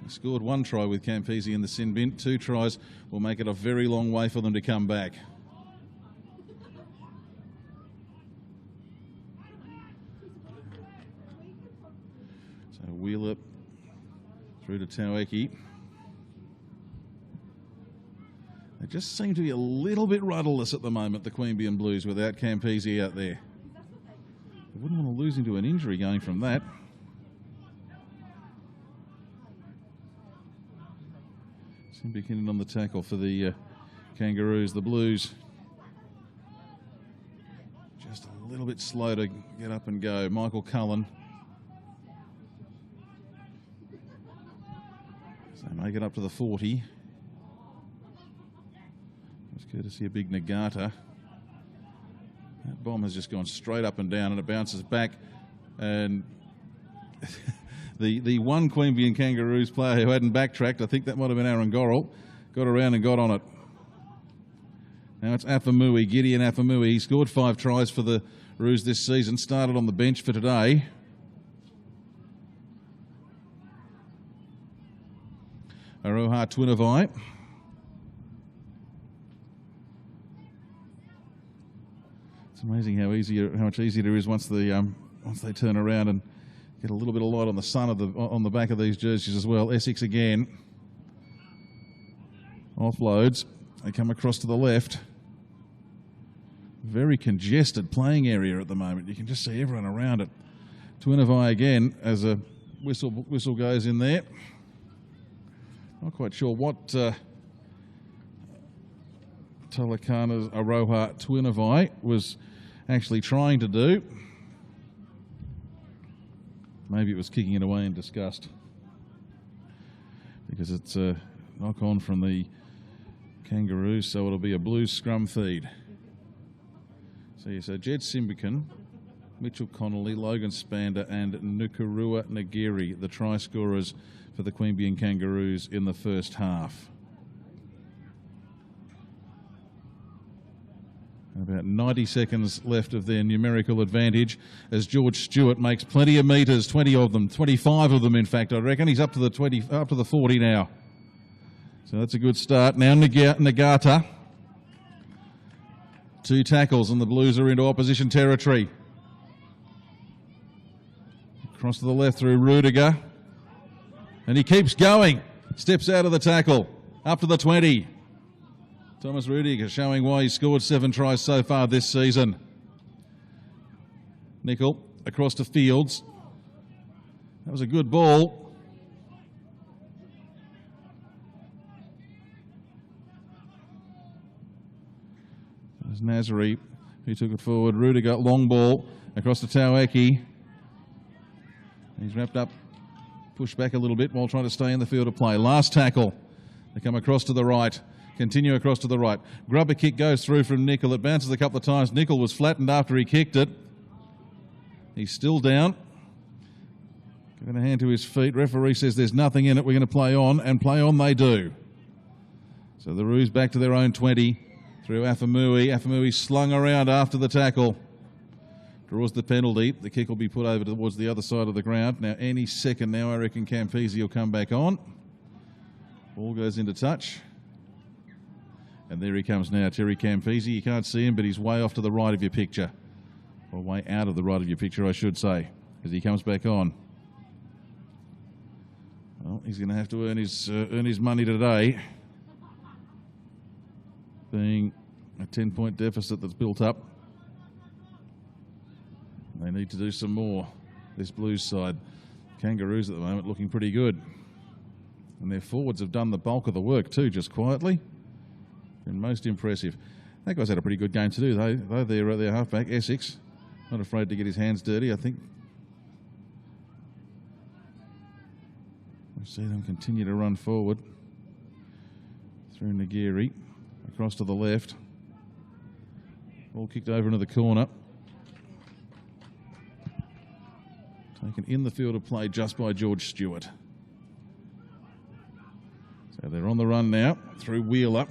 They scored 1 try with Campese in the sin bin. 2 tries will make it a very long way for them to come back. Wheeler through to Taueki. They just seem to be a little bit rudderless at the moment, the Queanbeyan Blues, without Campese out there. They wouldn't want to lose him to an injury going from that. Simbican on the tackle for the Kangaroos. The Blues just a little bit slow to get up and go. Michael Cullen. They make it up to the 40. It's courtesy of big Nagata. That bomb has just gone straight up and down and it bounces back. And the one Queanbeyan Kangaroos player who hadn't backtracked, I think that might have been Aaron Gorrell, got around and got on it. Now it's Afamui, Gideon Afamui. He scored 5 tries for the Roos this season, started on the bench for today. Aroha Twinavai. It's amazing how much easier it is once they turn around and get a little bit of light on the sun on the back of these jerseys as well. Essex again. Offloads. They come across to the left. Very congested playing area at the moment. You can just see everyone around it. Twinavai again as a whistle goes in there. Not quite sure what Talakana's Aroha Twinavai was actually trying to do. Maybe it was kicking it away in disgust, because it's a knock on from the Kangaroos, so it'll be a Blues scrum feed. So Jed Simbican, Mitchell Connolly, Logan Spander and Nukurua Nagiri, the try scorers for the Queanbeyan Kangaroos in the first half. About 90 seconds left of their numerical advantage as George Stewart makes plenty of metres, 20 of them, 25 of them in fact, I reckon. He's up to the 40 now. So that's a good start. Now Nagata. 2 tackles and the Blues are into opposition territory. Across to the left through Rudiger. And he keeps going. Steps out of the tackle. Up to the 20. Thomas Rudiger showing why he scored 7 tries so far this season. Nickel across to Fields. That was a good ball. There's Nazari who took it forward. Rudiger, long ball across to Taueki. He's wrapped up. Push back a little bit while trying to stay in the field of play. Last tackle. They come across to the right. Continue across to the right. Grubber kick goes through from Nickel. It bounces a couple of times. Nickel was flattened after he kicked it. He's still down. Giving a hand to his feet. Referee says there's nothing in it. We're going to play on, and play on they do. So the Roos back to their own 20 through Afamui. Afamui slung around after the tackle. Draws the penalty. The kick will be put over towards the other side of the ground. Now, any second now, I reckon Campese will come back on. Ball goes into touch. And there he comes now, Terry Campese. You can't see him, but he's way off to the right of your picture. Or way out of the right of your picture, I should say, as he comes back on. Well, he's going to have to earn his money today. Being a 10-point deficit that's built up. They need to do some more. this Blues side. Kangaroos at the moment looking pretty good. And their forwards have done the bulk of the work too, just quietly. Been most impressive. That guy's had a pretty good game to do, though. Their halfback, Essex, not afraid to get his hands dirty, I think. We see them continue to run forward. Through Nagiri, across to the left. Ball kicked over into the corner. Taken in the field of play just by George Stewart. So they're on the run now through Wheeler.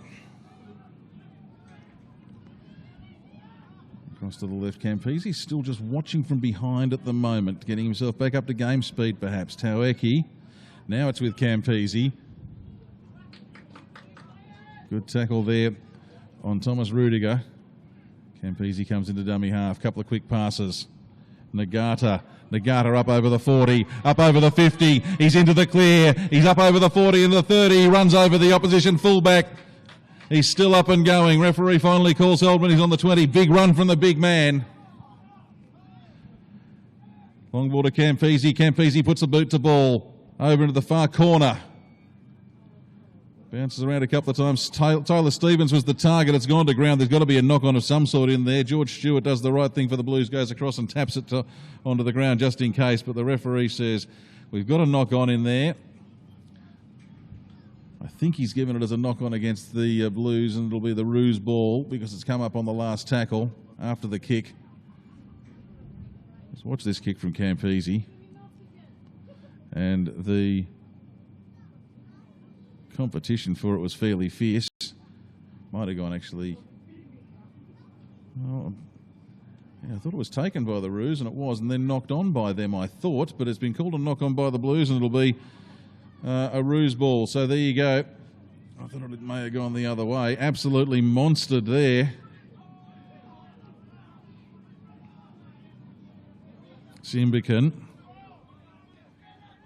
Across to the left, Campese still just watching from behind at the moment, getting himself back up to game speed perhaps. Taueki, now it's with Campese. Good tackle there on Thomas Rudiger. Campese comes into dummy half, couple of quick passes. Nagata up over the 40, up over the 50, he's into the clear, he's up over the 40 and the 30, he runs over the opposition fullback. He's still up and going. Referee finally calls Heldman. He's on the 20. Big run from the big man. Long ball to Campese. Campese puts the boot to ball. Over into the far corner. Bounces around a couple of times. Tyler Stevens was the target. It's gone to ground. There's got to be a knock-on of some sort in there. George Stewart does the right thing for the Blues. Goes across and taps it onto the ground just in case. But the referee says, we've got a knock-on in there. I think he's given it as a knock-on against the Blues, and it'll be the Roos ball because it's come up on the last tackle after the kick. Let's watch this kick from Campese. And the competition for it was fairly fierce. Might have gone actually... Oh, yeah, I thought it was taken by the Roos, and it was, and then knocked on by them, I thought. But it's been called a knock-on by the Blues, and it'll be... a Roos ball. So there you go. I thought it may have gone the other way. Absolutely monstered there. Simbican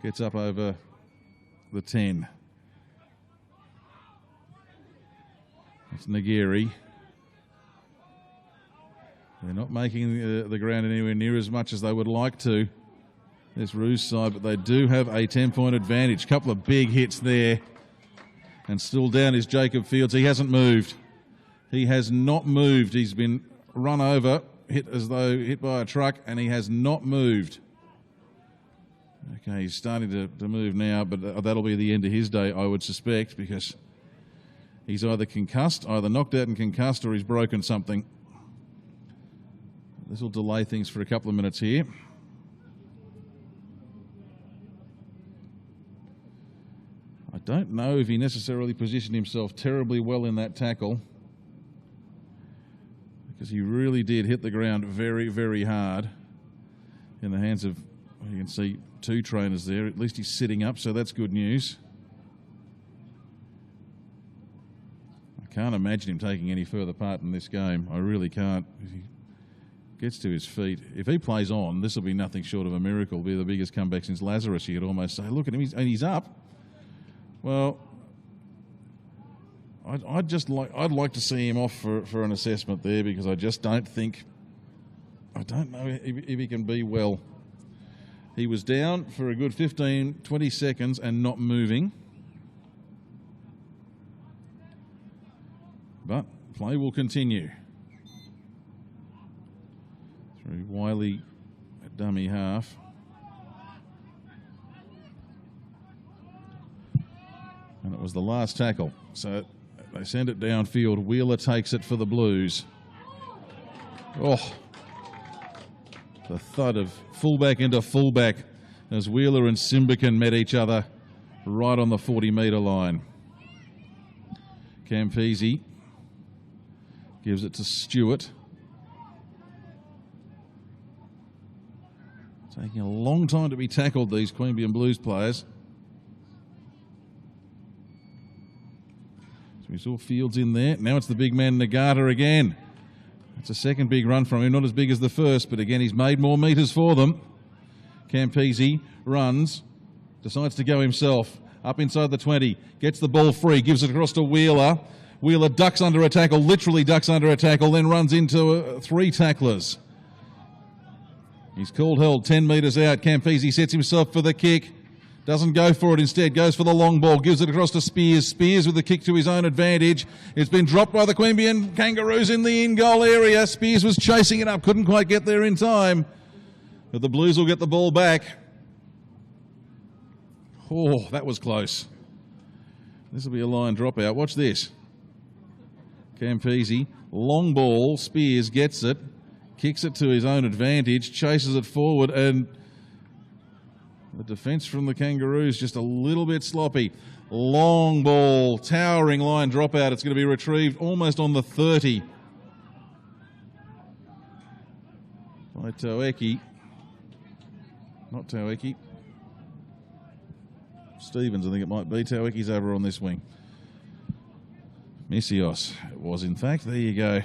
gets up over the 10. It's Nagiri. They're not making the ground anywhere near as much as they would like to. This Roos side, but they do have a 10-point advantage. Couple of big hits there. And still down is Jacob Fields. He hasn't moved. He has not moved. He's been run over, hit as though hit by a truck, and he has not moved. Okay, he's starting to move now, but that'll be the end of his day, I would suspect, because he's either concussed, either knocked out and concussed, or he's broken something. This will delay things for a couple of minutes here. I don't know if he necessarily positioned himself terribly well in that tackle, because he really did hit the ground very, very hard in the hands of, you can see, two trainers there. At least he's sitting up, so that's good news. I can't imagine him taking any further part in this game. I really can't. If he gets to his feet, if he plays on, this will be nothing short of a miracle. It'll be the biggest comeback since Lazarus, you could almost say. Look at him, and he's up. Well, I'd like to see him off for an assessment there, because I just don't know if he can be well. He was down for a good 15, 20 seconds and not moving. But play will continue. Through Wiley at dummy half. And it was the last tackle. So they send it downfield. Wheeler takes it for the Blues. Oh, the thud of fullback into fullback as Wheeler and Simbican met each other right on the 40-metre line. Campese gives it to Stewart. Taking a long time to be tackled, these Queanbeyan Blues players. So we saw Fields in there. Now it's the big man Nagata again. It's a second big run from him, not as big as the first, but again he's made more metres for them. Campese runs, decides to go himself, up inside the 20, gets the ball free, gives it across to Wheeler. Wheeler ducks under a tackle, literally ducks under a tackle, then runs into three tacklers. He's called held 10 metres out. Campese sets himself for the kick. Doesn't go for it, instead goes for the long ball, gives it across to Spears. Spears with the kick to his own advantage. It's been dropped by the Queanbeyan Kangaroos in the in-goal area. Spears was chasing it up, couldn't quite get there in time. But the Blues will get the ball back. Oh, that was close. This will be a line dropout. Watch this. Campese, long ball, Spears gets it, kicks it to his own advantage, chases it forward, and the defence from the Kangaroos just a little bit sloppy. Long ball, towering line dropout. It's going to be retrieved almost on the 30 by Taueki. Not Taueki. Stevens, I think it might be. Taueki's over on this wing. Messios, it was in fact. There you go.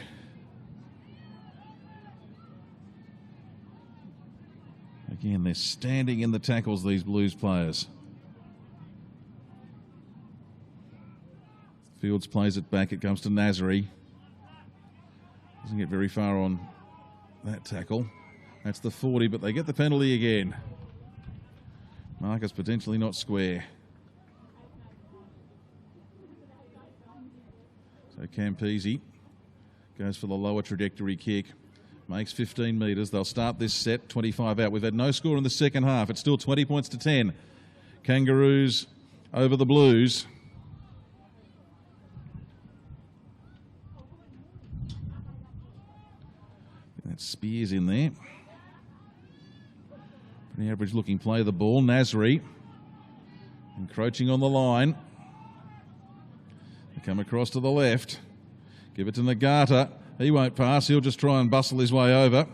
Again, they're standing in the tackles, these Blues players. Fields plays it back. It comes to Nasri. Doesn't get very far on that tackle. That's the 40, but they get the penalty again. Marcus potentially not square. So Campese goes for the lower trajectory kick. Makes 15 metres. They'll start this set 25 out. We've had no score in the second half. It's still 20 points to 10. Kangaroos over the Blues. That's Spears in there. Pretty average looking play. The ball. Nasri encroaching on the line. They come across to the left. Give it to Nagata. He won't pass. He'll just try and bustle his way over.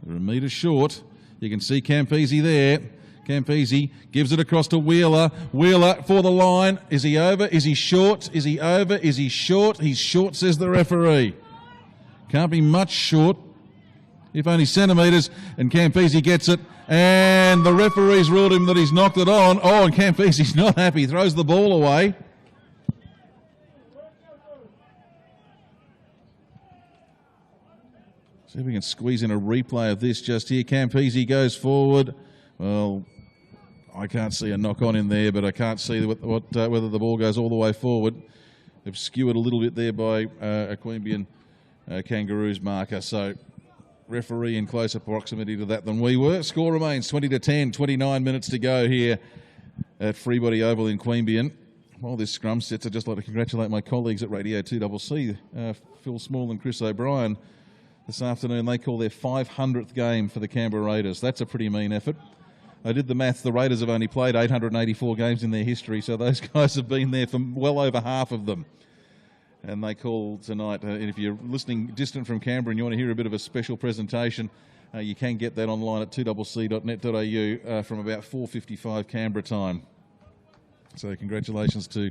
They're a metre short. You can see Campese there. Campese gives it across to Wheeler. Wheeler for the line. Is he over? Is he short? Is he over? Is he short? He's short, says the referee. Can't be much short, if only centimetres. And Campese gets it. And the referee's ruled him that he's knocked it on. Oh, and Campese's not happy. Throws the ball away. See if we can squeeze in a replay of this just here. Campese goes forward. Well, I can't see a knock-on in there, but I can't see whether the ball goes all the way forward. They've skewered a little bit there by a Queanbeyan Kangaroos marker. So referee in closer proximity to that than we were. Score remains 20 to 10, 29 minutes to go here at Freebody Oval in Queanbeyan. While this scrum sits, I'd just like to congratulate my colleagues at Radio 2CC, Phil Small and Chris O'Brien. This afternoon, they call their 500th game for the Canberra Raiders. That's a pretty mean effort. I did the maths. The Raiders have only played 884 games in their history, so those guys have been there for well over half of them. And they call tonight. And if you're listening distant from Canberra and you want to hear a bit of a special presentation, you can get that online at 2cc.net.au from about 4:55 Canberra time. So congratulations to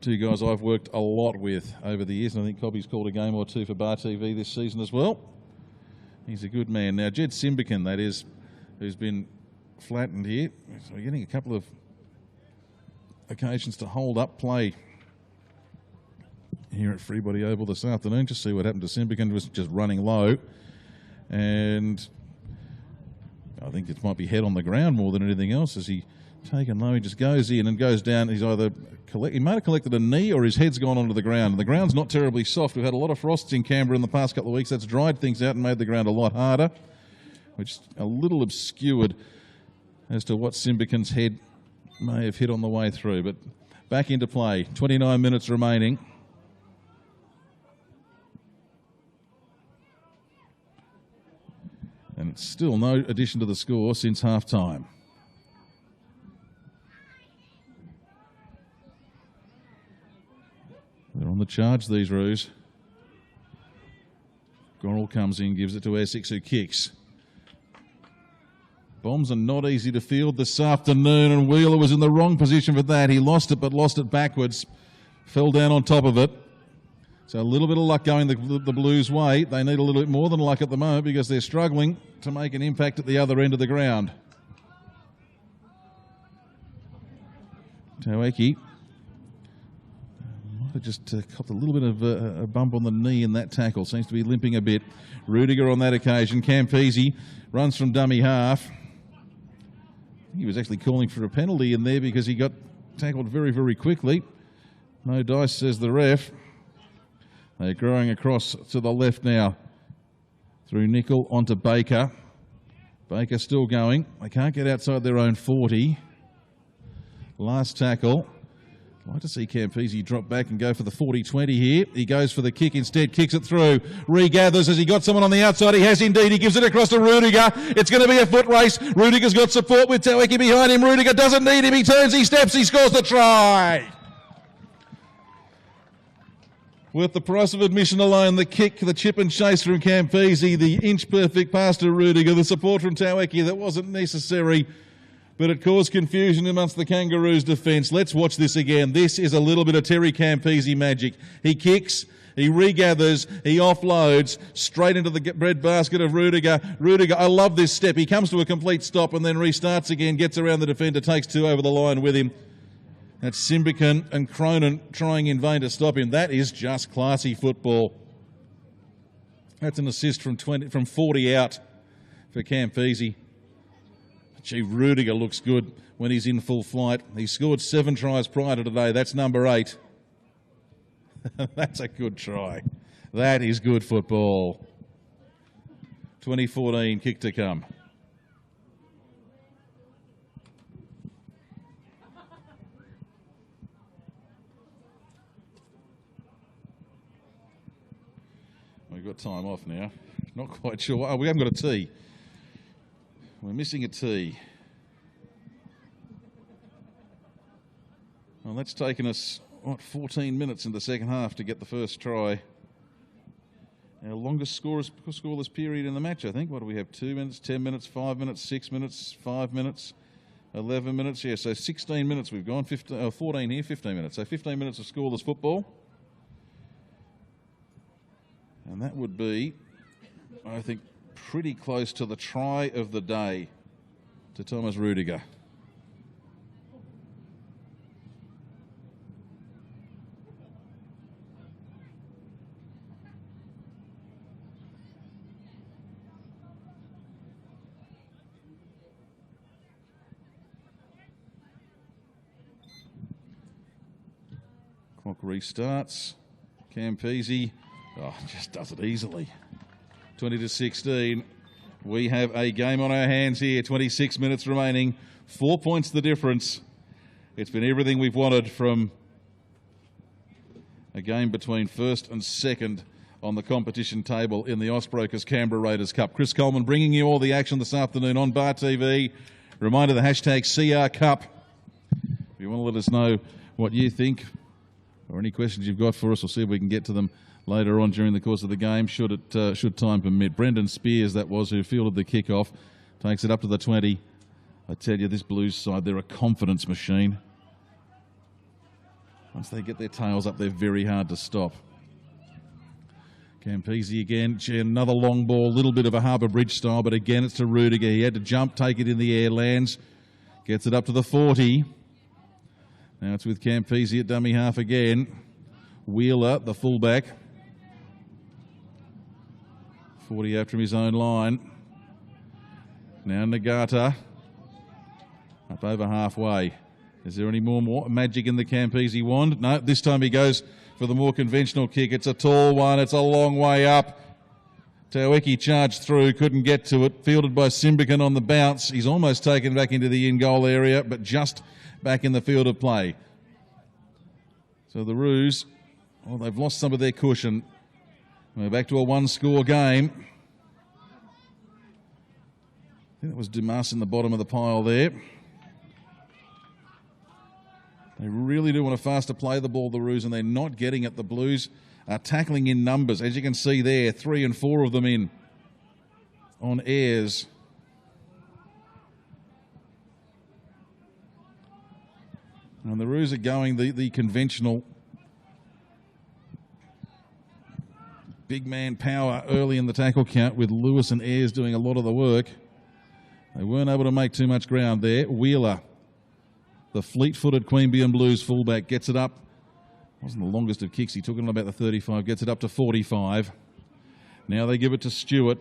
two guys I've worked a lot with over the years, and I think Cobby's called a game or two for Bar TV this season as well. He's a good man. Now, Jed Simbican, that is, who's been flattened here. So we're getting a couple of occasions to hold up play here at Freebody Oval this afternoon. Just see what happened to Simbican. Was just running low, and I think it might be head on the ground more than anything else. As he taken low, he just goes in and goes down. He's either he might have collected a knee or his head's gone onto the ground. And the ground's not terribly soft. We've had a lot of frosts in Canberra in the past couple of weeks. That's dried things out and made the ground a lot harder, which is a little obscured as to what Simbican's head may have hit on the way through. But back into play. 29 minutes remaining. And it's still no addition to the score since half-time. They're on the charge, these Roos. Gorrell comes in, gives it to Essex, who kicks. Bombs are not easy to field this afternoon, and Wheeler was in the wrong position for that. He lost it, but lost it backwards. Fell down on top of it. So a little bit of luck going the Blues' way. They need a little bit more than luck at the moment because they're struggling to make an impact at the other end of the ground. Taueki Just copped a little bit of a bump on the knee in that tackle. Seems to be limping a bit. Rudiger on that occasion. Campese runs from dummy half. He was actually calling for a penalty in there because he got tackled very, very quickly. No dice, says the ref. They're growing across to the left now. Through Nickel onto Baker. Baker still going. They can't get outside their own 40. Last tackle. I'd like to see Campese drop back and go for the 40-20 here. He goes for the kick instead, kicks it through. Regathers as he got someone on the outside. He has indeed. He gives it across to Rudiger. It's going to be a foot race. Rudiger's got support with Taweki behind him. Rudiger doesn't need him. He turns, he steps, he scores the try. Worth the price of admission alone, the kick, the chip and chase from Campese, the inch-perfect pass to Rudiger, the support from Taweki that wasn't necessary, but it caused confusion amongst the Kangaroos' defence. Let's watch this again. This is a little bit of Terry Campese magic. He kicks, he regathers, he offloads straight into the breadbasket of Rudiger. Rudiger, I love this step. He comes to a complete stop and then restarts again, gets around the defender, takes two over the line with him. That's Simbican and Cronin trying in vain to stop him. That is just classy football. That's an assist from 40 out for Campese. Gee, Rudiger looks good when he's in full flight. He scored 7 tries prior to today. That's number 8. That's a good try. That is good football. 2014, kick to come. We've got time off now. Not quite sure. Oh, we haven't got a tee. We're missing a tee. Well, that's taken us, 14 minutes in the second half to get the first try. Our longest scoreless period in the match, I think. What do we have? 2 minutes, 10 minutes, 5 minutes, 6 minutes, 5 minutes, 11 minutes. Yeah, so 16 minutes we've gone. 14 here, 15 minutes. So 15 minutes of scoreless football. And that would be, I think, pretty close to the try of the day to Thomas Rudiger. Clock restarts. Campese. Oh, just does it easily. 20-16. We have a game on our hands here. 26 minutes remaining. 4 points the difference. It's been everything we've wanted from a game between first and second on the competition table in the Austbrokers Canberra Raiders Cup. Chris Coleman bringing you all the action this afternoon on Bar TV. Reminder, the hashtag CR Cup. If you want to let us know what you think or any questions you've got for us, we'll see if we can get to them later on during the course of the game, should time permit. Brendan Spears, that was, who fielded the kick-off, takes it up to the 20. I tell you, this Blues side, they're a confidence machine. Once they get their tails up, they're very hard to stop. Campese again, another long ball, little bit of a Harbour Bridge style, but again it's to Rudiger. He had to jump, take it in the air, lands, gets it up to the 40. Now it's with Campese at dummy half again. Wheeler, the fullback. 40 after his own line. Now Nagata. Up over halfway. Is there any more magic in the Campese wand? No, this time he goes for the more conventional kick. It's a tall one. It's a long way up. Taweki charged through, couldn't get to it. Fielded by Simbican on the bounce. He's almost taken back into the in-goal area, but just back in the field of play. So the Roos, well, they've lost some of their cushion. We're back to a one-score game. I think it was Dumas in the bottom of the pile there. They really do want to faster play the ball, the Roos, and they're not getting it. The Blues are tackling in numbers. As you can see there, 3 and 4 of them in on airs. And the Roos are going the conventional big man power early in the tackle count, with Lewis and Ayres doing a lot of the work. They weren't able to make too much ground there. Wheeler, the fleet-footed Queanbeyan Blues fullback, gets it up Wasn't the longest of kicks. He took it on about the 35, gets it up to 45. Now they give it to Stewart.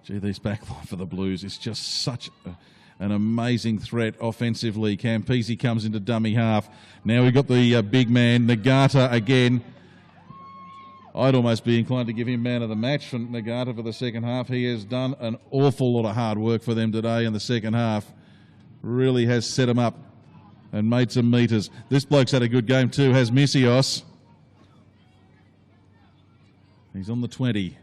Gee, this backline for the Blues is just such an amazing threat offensively. Campese comes into dummy half. Now we've got the big man, Nagata, again. I'd almost be inclined to give him man of the match for Nagata for the second half. He has done an awful lot of hard work for them today in the second half. Really has set them up and made some metres. This bloke's had a good game too, has Misios. He's on the 20.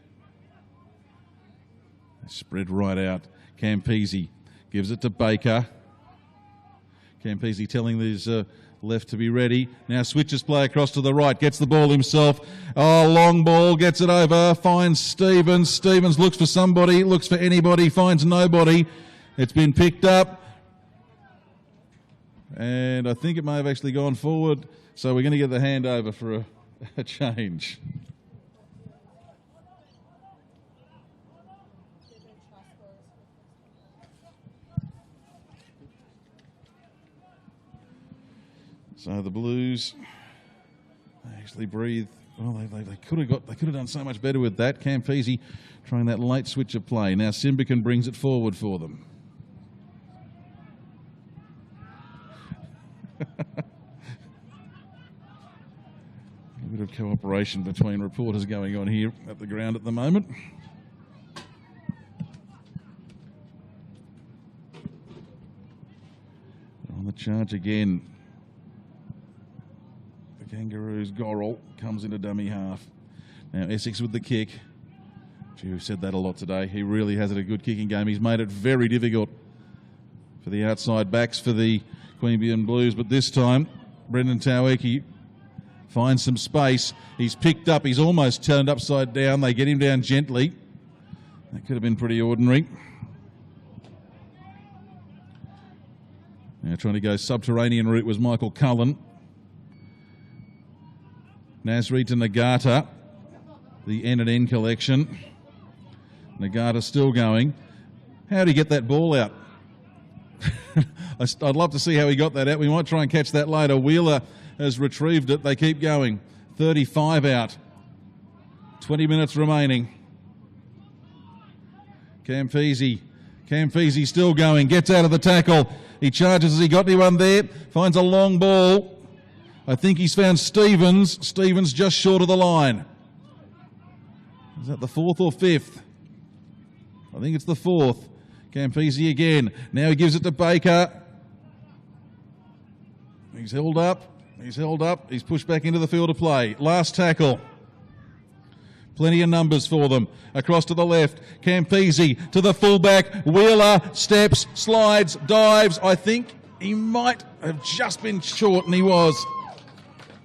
Spread right out. Campese gives it to Baker. Campese telling his left to be ready. Now switches play across to the right. Gets the ball himself. Oh, long ball. Gets it over. Finds Stevens. Stevens looks for somebody. Looks for anybody. Finds nobody. It's been picked up. And I think it may have actually gone forward. So we're going to get the handover for a change. So the Blues, they actually breathe. Well, they could have done so much better with that. Campese trying that late switch of play. Now Simbican brings it forward for them. A bit of cooperation between reporters going on here at the ground at the moment. On the charge again. The Kangaroos, Gorrell comes into dummy half. Now Essex with the kick. Gee, we've said that a lot today. He really has it a good kicking game. He's made it very difficult for the outside backs for the Queanbeyan Blues, but this time Brendan Taueki finds some space. He's picked up. He's almost turned upside down. They get him down gently. That could have been pretty ordinary. Now trying to go subterranean route was Michael Cullen. Nasri to Nagata, the N&N collection. Nagata still going. How did he get that ball out? I'd love to see how he got that out. We might try and catch that later. Wheeler has retrieved it. They keep going. 35 out. 20 minutes remaining. Campese still going. Gets out of the tackle. He charges. Has he got anyone there? Finds a long ball. I think he's found Stevens. Stevens just short of the line. Is that the fourth or fifth? I think it's the fourth. Campese again. Now he gives it to Baker. He's held up. He's held up. He's pushed back into the field of play. Last tackle. Plenty of numbers for them. Across to the left. Campese to the fullback. Wheeler steps, slides, dives. I think he might have just been short, and he was.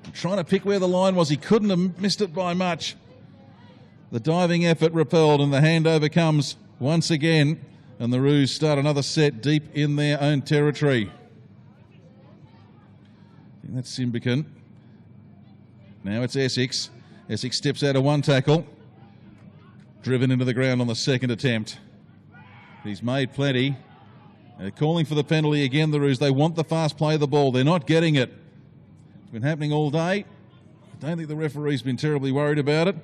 I'm trying to pick where the line was. He couldn't have missed it by much. The diving effort repelled, and the handover comes once again. And the Roos start another set deep in their own territory. I think that's Simbican. Now it's Essex. Essex steps out of one tackle. Driven into the ground on the second attempt. He's made plenty. They're calling for the penalty again, the Roos. They want the fast play of the ball. They're not getting it. It's been happening all day. I don't think the referee's been terribly worried about it.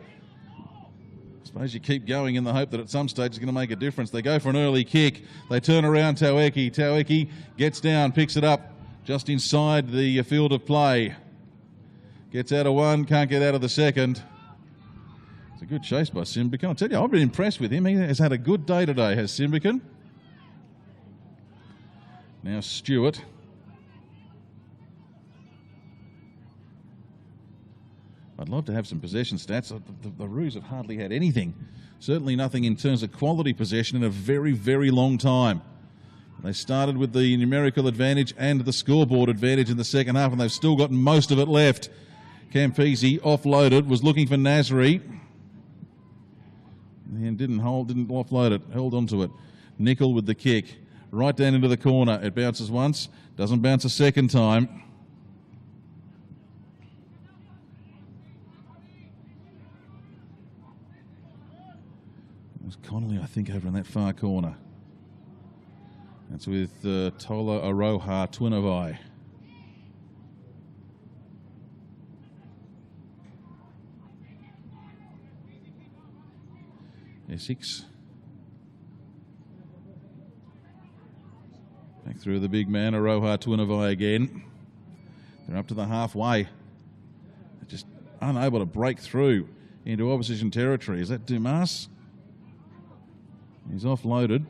I suppose you keep going in the hope that at some stage it's going to make a difference. They go for an early kick. They turn around Taueki. Taueki gets down, picks it up just inside the field of play. Gets out of one, can't get out of the second. It's a good chase by Simbican. I tell you, I've been impressed with him. He has had a good day today, has Simbican. Now Stewart. I'd love to have some possession stats. The Roos have hardly had anything. Certainly nothing in terms of quality possession in a very, very long time. They started with the numerical advantage and the scoreboard advantage in the second half, and they've still got most of it left. Campese offloaded, was looking for Nasri. And didn't offload it, held onto it. Nickel with the kick. Right down into the corner. It bounces once, doesn't bounce a second time. It was Connolly, I think, over in that far corner. That's with Tola Aroha Twinavai. Essex. Back through the big man, Aroha Queanbeyan again. They're up to the halfway. They're just unable to break through into opposition territory. Is that Dumas? He's offloaded.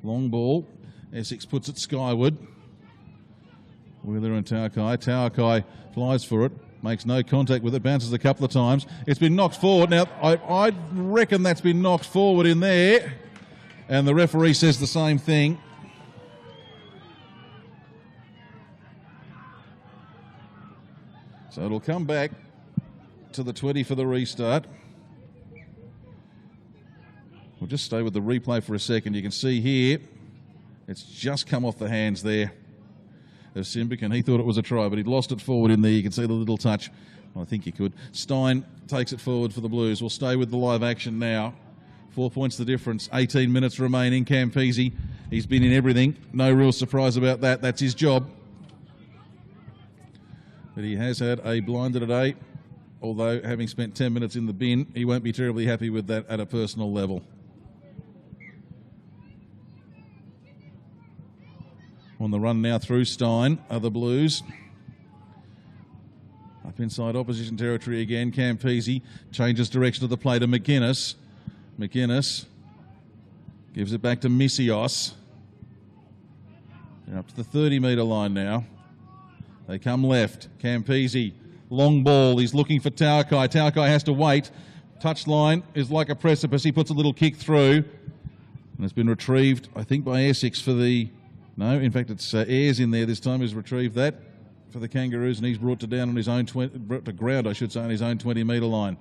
Long ball. Essex puts it skyward. Wheeler and Taukai. Taukai flies for it. Makes no contact with it. Bounces a couple of times. It's been knocked forward. Now, I reckon that's been knocked forward in there. And the referee says the same thing. So it'll come back to the 20 for the restart. We'll just stay with the replay for a second. You can see here, it's just come off the hands there of Simbic, and he thought it was a try, but he'd lost it forward in there. You can see the little touch. Well, I think you could. Stein takes it forward for the Blues. We'll stay with the live action now. 4 points the difference. 18 minutes remaining. Campese, he's been in everything. No real surprise about that. That's his job. But he has had a blinder today, although having spent 10 minutes in the bin, he won't be terribly happy with that at a personal level. On the run now through Stein are the Blues. Up inside opposition territory again. Campese changes direction of the play to McGuinness. McGuinness gives it back to Missios. They're up to the 30-metre line now. They come left. Campese, long ball. He's looking for Taukai. Taukai has to wait. Touchline is like a precipice. He puts a little kick through. And it's been retrieved, I think, by Essex for the... No, in fact, it's Ayres in there this time who's retrieved that for the Kangaroos, and he's brought to down on his own brought to ground, I should say, on his own 20-metre line.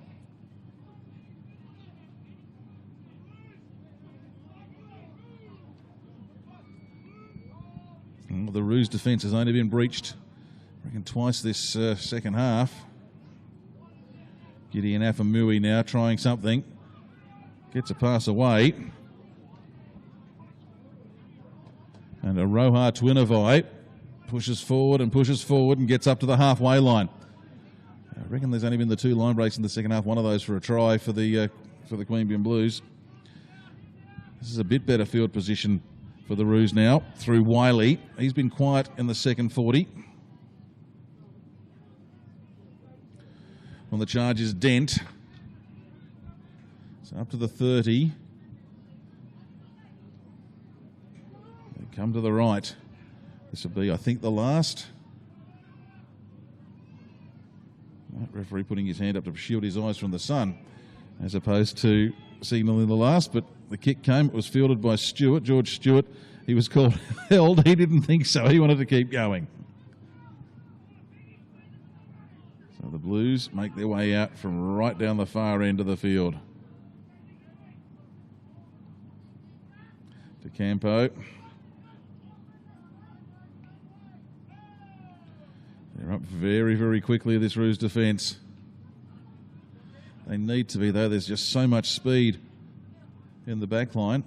Well, the Roos defence has only been breached, I reckon, twice this second half. Gideon Afamui now trying something. Gets a pass away. And Aroha Queanbeyan pushes forward and gets up to the halfway line. I reckon there's only been the 2 line breaks in the second half, one of those for a try for the Queanbeyan Blues. This is a bit better field position for the Roos now through Wiley. He's been quiet in the second 40. On the charge is Dent. So up to the 30. Come to the right. This will be, I think, the last. That referee putting his hand up to shield his eyes from the sun, as opposed to signalling the last. But the kick came. It was fielded by Stewart, George Stewart. He was called held. He didn't think so. He wanted to keep going. So the Blues make their way out from right down the far end of the field. To Campo. They're up very, very quickly, this Roos defence. They need to be, though. There's just so much speed in the back line.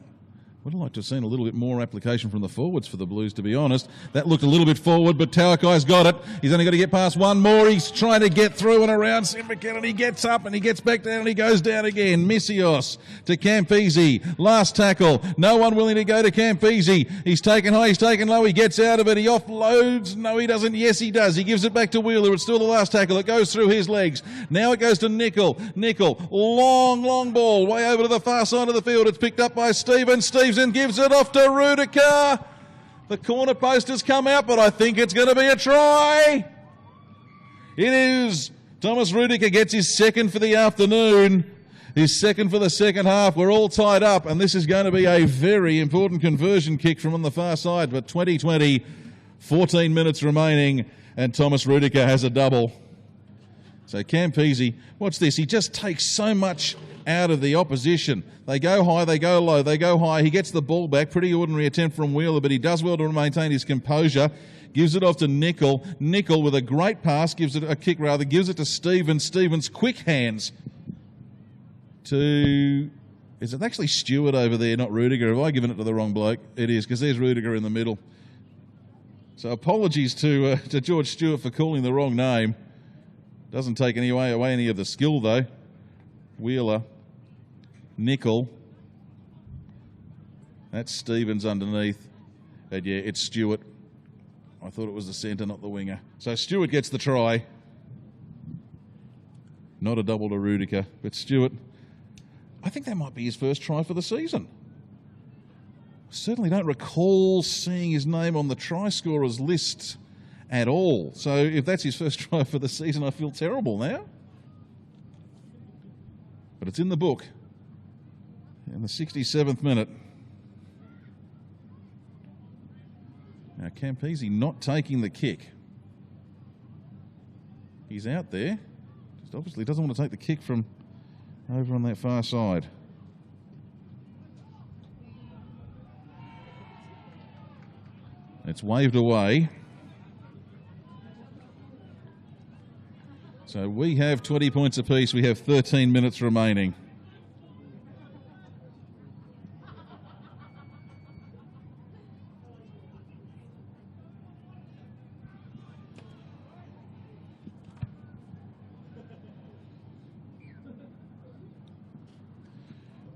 Would have liked to have seen a little bit more application from the forwards for the Blues, to be honest. That looked a little bit forward, but Taukai's got it. He's only got to get past one more. He's trying to get through and around Simbic, and he gets up and he gets back down and he goes down again. Missios to Campese. Last tackle. No one willing to go to Campese. He's taken high, he's taken low. He gets out of it. He offloads. No, he doesn't. Yes, he does. He gives it back to Wheeler. It's still the last tackle. It goes through his legs. Now it goes to Nickel. Nickel. Long ball. Way over to the far side of the field. It's picked up by Stevens. Stevenson gives it off to Rudiker. The corner post has come out, but I think it's going to be a try. It is. Thomas Rudiker gets his second for the afternoon, his second for the second half. We're all tied up, and this is going to be a very important conversion kick from on the far side. But 2020, 14 minutes remaining, and Thomas Rudiker has a double. So Campese, watch this. He just takes so much out of the opposition. They go high, they go low, they go high. He gets the ball back. Pretty ordinary attempt from Wheeler, but he does well to maintain his composure. Gives it off to Nickel. Nickel with a great pass, gives it a kick rather, gives it to Stevens. Stevens, quick hands to... Is it actually Stewart over there, not Rudiger? Have I given it to the wrong bloke? It is, because there's Rudiger in the middle. So apologies to George Stewart for calling the wrong name. Doesn't take away any of the skill, though. Wheeler, Nickel. That's Stevens underneath. And yeah, it's Stewart. I thought it was the centre, not the winger. So Stewart gets the try. Not a double to Rudiger, but Stewart, I think that might be his first try for the season. Certainly don't recall seeing his name on the try scorers list at all. So if that's his first try for the season, I feel terrible now. But it's in the book. In the 67th minute. Now Campese not taking the kick. He's out there. Just obviously doesn't want to take the kick from over on that far side. It's waved away. So we have 20 points apiece. We have 13 minutes remaining.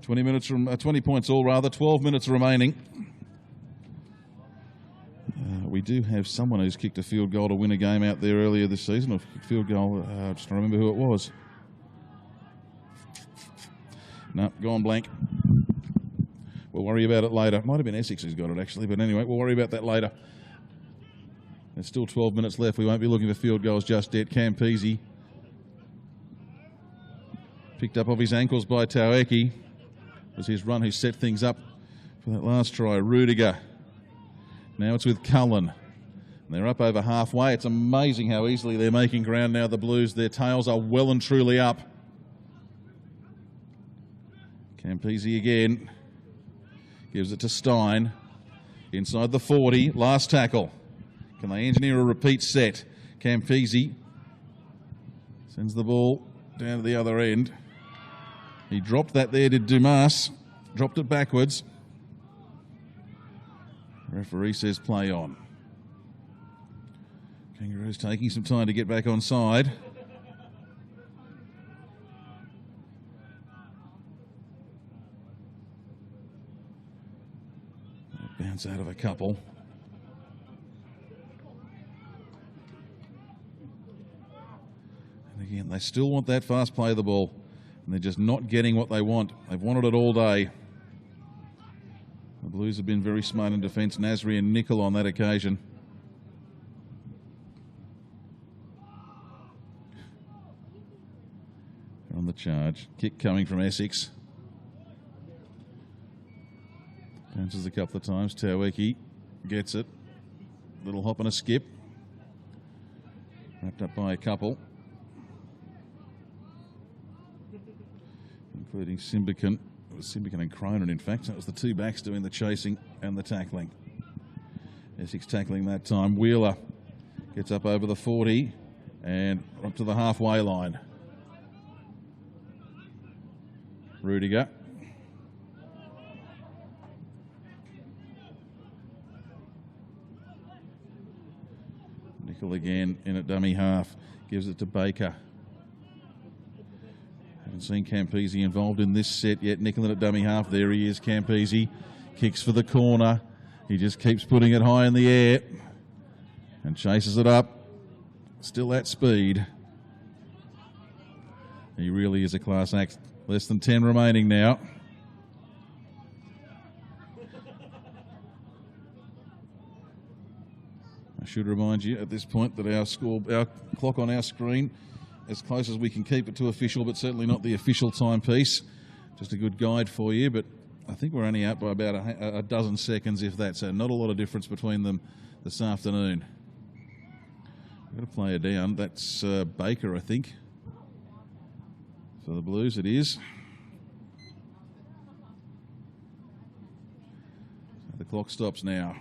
Twenty points all, rather. 12 minutes remaining. We do have someone who's kicked a field goal to win a game out there earlier this season. A field goal, just trying to remember who it was. No, gone blank. We'll worry about it later. Might have been Essex who's got it, actually. But anyway, we'll worry about that later. There's still 12 minutes left. We won't be looking for field goals just yet. Campese picked up off his ankles by Taueki. It was his run who set things up for that last try. Rudiger. Now it's with Cullen. And they're up over halfway. It's amazing how easily they're making ground now, the Blues. Their tails are well and truly up. Campese again. Gives it to Stein. Inside the 40. Last tackle. Can they engineer a repeat set? Campese sends the ball down to the other end. He dropped that there, did Dumas. Dropped it backwards. Referee says play on. Kangaroos taking some time to get back on side. Bounce out of a couple. And again, they still want that fast play of the ball. And they're just not getting what they want. They've wanted it all day. The Blues have been very smart in defence. Nasri and Nickel on that occasion. On the charge. Kick coming from Essex. Bounces a couple of times. Taueki gets it. Little hop and a skip. Wrapped up by a couple. Including Simbican. It was Simbican and Cronin, in fact. That was the two backs doing the chasing and the tackling. Essex tackling that time. Wheeler gets up over the 40 and up to the halfway line. Rudiger. Nickel again in at dummy half. Gives it to Baker. Haven't seen Campese involved in this set yet. Nickel in at dummy half. There he is, Campese. Kicks for the corner. He just keeps putting it high in the air and chases it up. Still at speed. He really is a class act. Less than 10 remaining now. I should remind you at this point that our clock on our screen, as close as we can keep it to official, but certainly not the official timepiece. Just a good guide for you, but I think we're only out by about a dozen seconds, if that, so not a lot of difference between them this afternoon. I've got to play her down. That's Baker, I think. For the Blues, it is. So the clock stops now.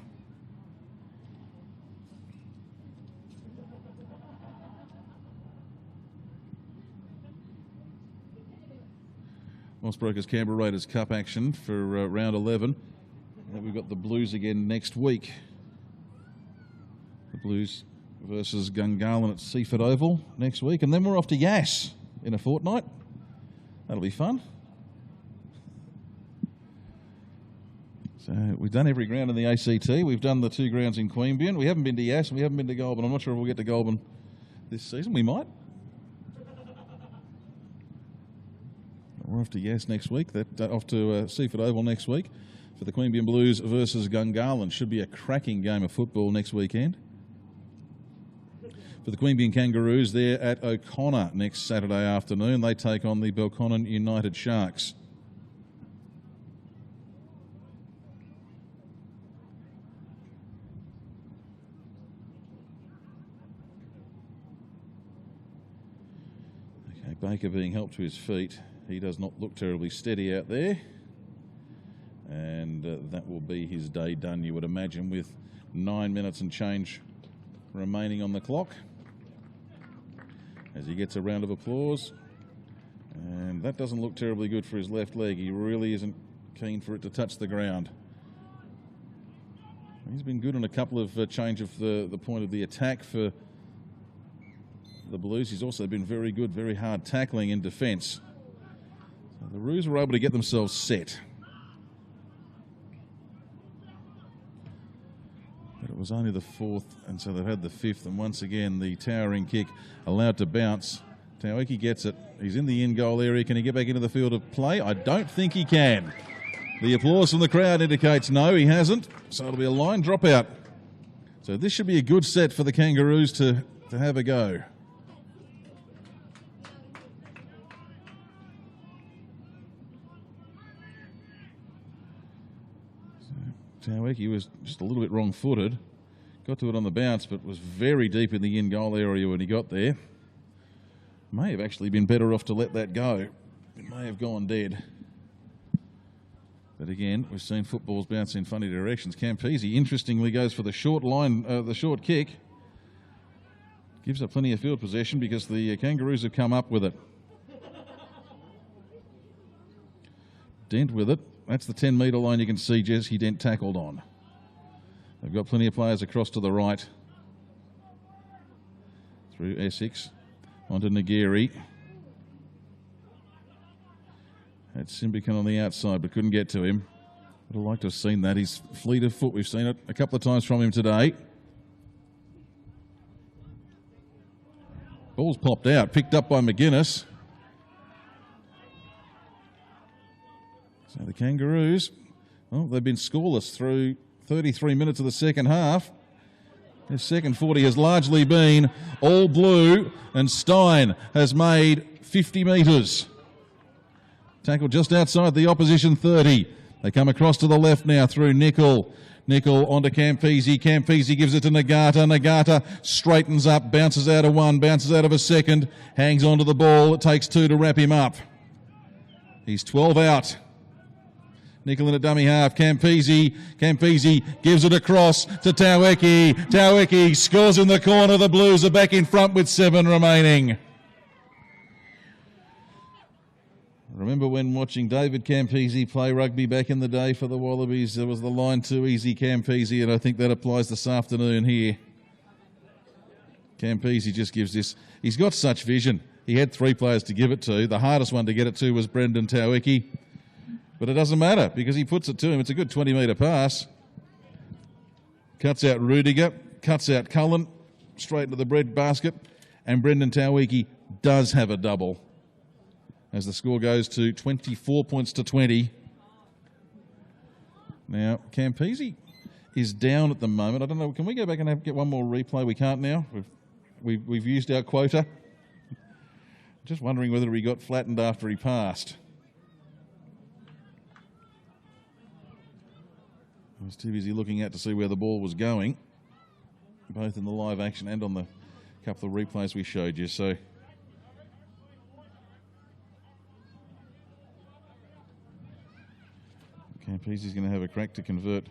Mossbrokers Canberra Raiders Cup action for round 11. And we've got the Blues again next week. The Blues versus Gungahlin at Seaford Oval next week. And then we're off to Yass in a fortnight. That'll be fun. So we've done every ground in the ACT. We've done the 2 grounds in Queanbeyan. We haven't been to Yass and we haven't been to Goulburn. I'm not sure if we'll get to Goulburn this season. We might. We're off to Yass next week. Off to Seaford Oval next week for the Queanbeyan Blues versus Gungahlin. Should be a cracking game of football next weekend. For the Queanbeyan Kangaroos, they're at O'Connor next Saturday afternoon. They take on the Belconnen United Sharks. Okay, Baker being helped to his feet. He does not look terribly steady out there. And that will be his day done, you would imagine, with 9 minutes and change remaining on the clock. As he gets a round of applause. And that doesn't look terribly good for his left leg. He really isn't keen for it to touch the ground. He's been good on a couple of change of the point of the attack for the Blues. He's also been very good, very hard tackling in defence. So the Roos were able to get themselves set. But it was only the 4th, and so they've had the 5th, and once again the towering kick allowed to bounce. Taueki gets it. He's in the in-goal area. Can he get back into the field of play? I don't think he can. The applause from the crowd indicates no, he hasn't. So it'll be a line dropout. So this should be a good set for the Kangaroos to have a go. Taueki was just a little bit wrong-footed. Got to it on the bounce, but was very deep in the in-goal area when he got there. May have actually been better off to let that go. It may have gone dead. But again, we've seen footballs bounce in funny directions. Campese, interestingly, goes for the short line, the short kick. Gives up plenty of field possession because the Kangaroos have come up with it. Dent with it. That's the 10-metre line you can see Jesse Dent tackled on. They've got plenty of players across to the right. Through Essex. Onto Nagiri. Had Simbican on the outside but couldn't get to him. Would have liked to have seen that. He's fleet of foot. We've seen it a couple of times from him today. Ball's popped out. Picked up by McGuinness. So the Kangaroos, well, they've been scoreless through 33 minutes of the second half. Their second 40 has largely been all blue, and Stein has made 50 metres. Tackled just outside the opposition 30. They come across to the left now through Nickel. Nickel onto Campese. Campese gives it to Nagata. Nagata straightens up, bounces out of one, bounces out of a second, hangs onto the ball. It takes 2 to wrap him up. He's 12 out. Nickel in a dummy half. Campese gives it across to Taueki. Taueki scores in the corner. The Blues are back in front with 7 remaining. Remember when watching David Campese play rugby back in the day for the Wallabies, there was the line too easy Campese, and I think that applies this afternoon here. Campese just gives this. He's got such vision. He had 3 players to give it to. The hardest one to get it to was Brendan Taueki. But it doesn't matter because he puts it to him. It's a good 20-metre pass. Cuts out Rudiger, cuts out Cullen, straight into the bread basket. And Brendan Taueki does have a double as the score goes to 24 points to 20. Now, Campese is down at the moment. I don't know, can we go back and get one more replay? We can't now. We've used our quota. Just wondering whether he got flattened after he passed. I was too busy looking out to see where the ball was going, both in the live action and on the couple of replays we showed you. So Campese's going to have a crack to convert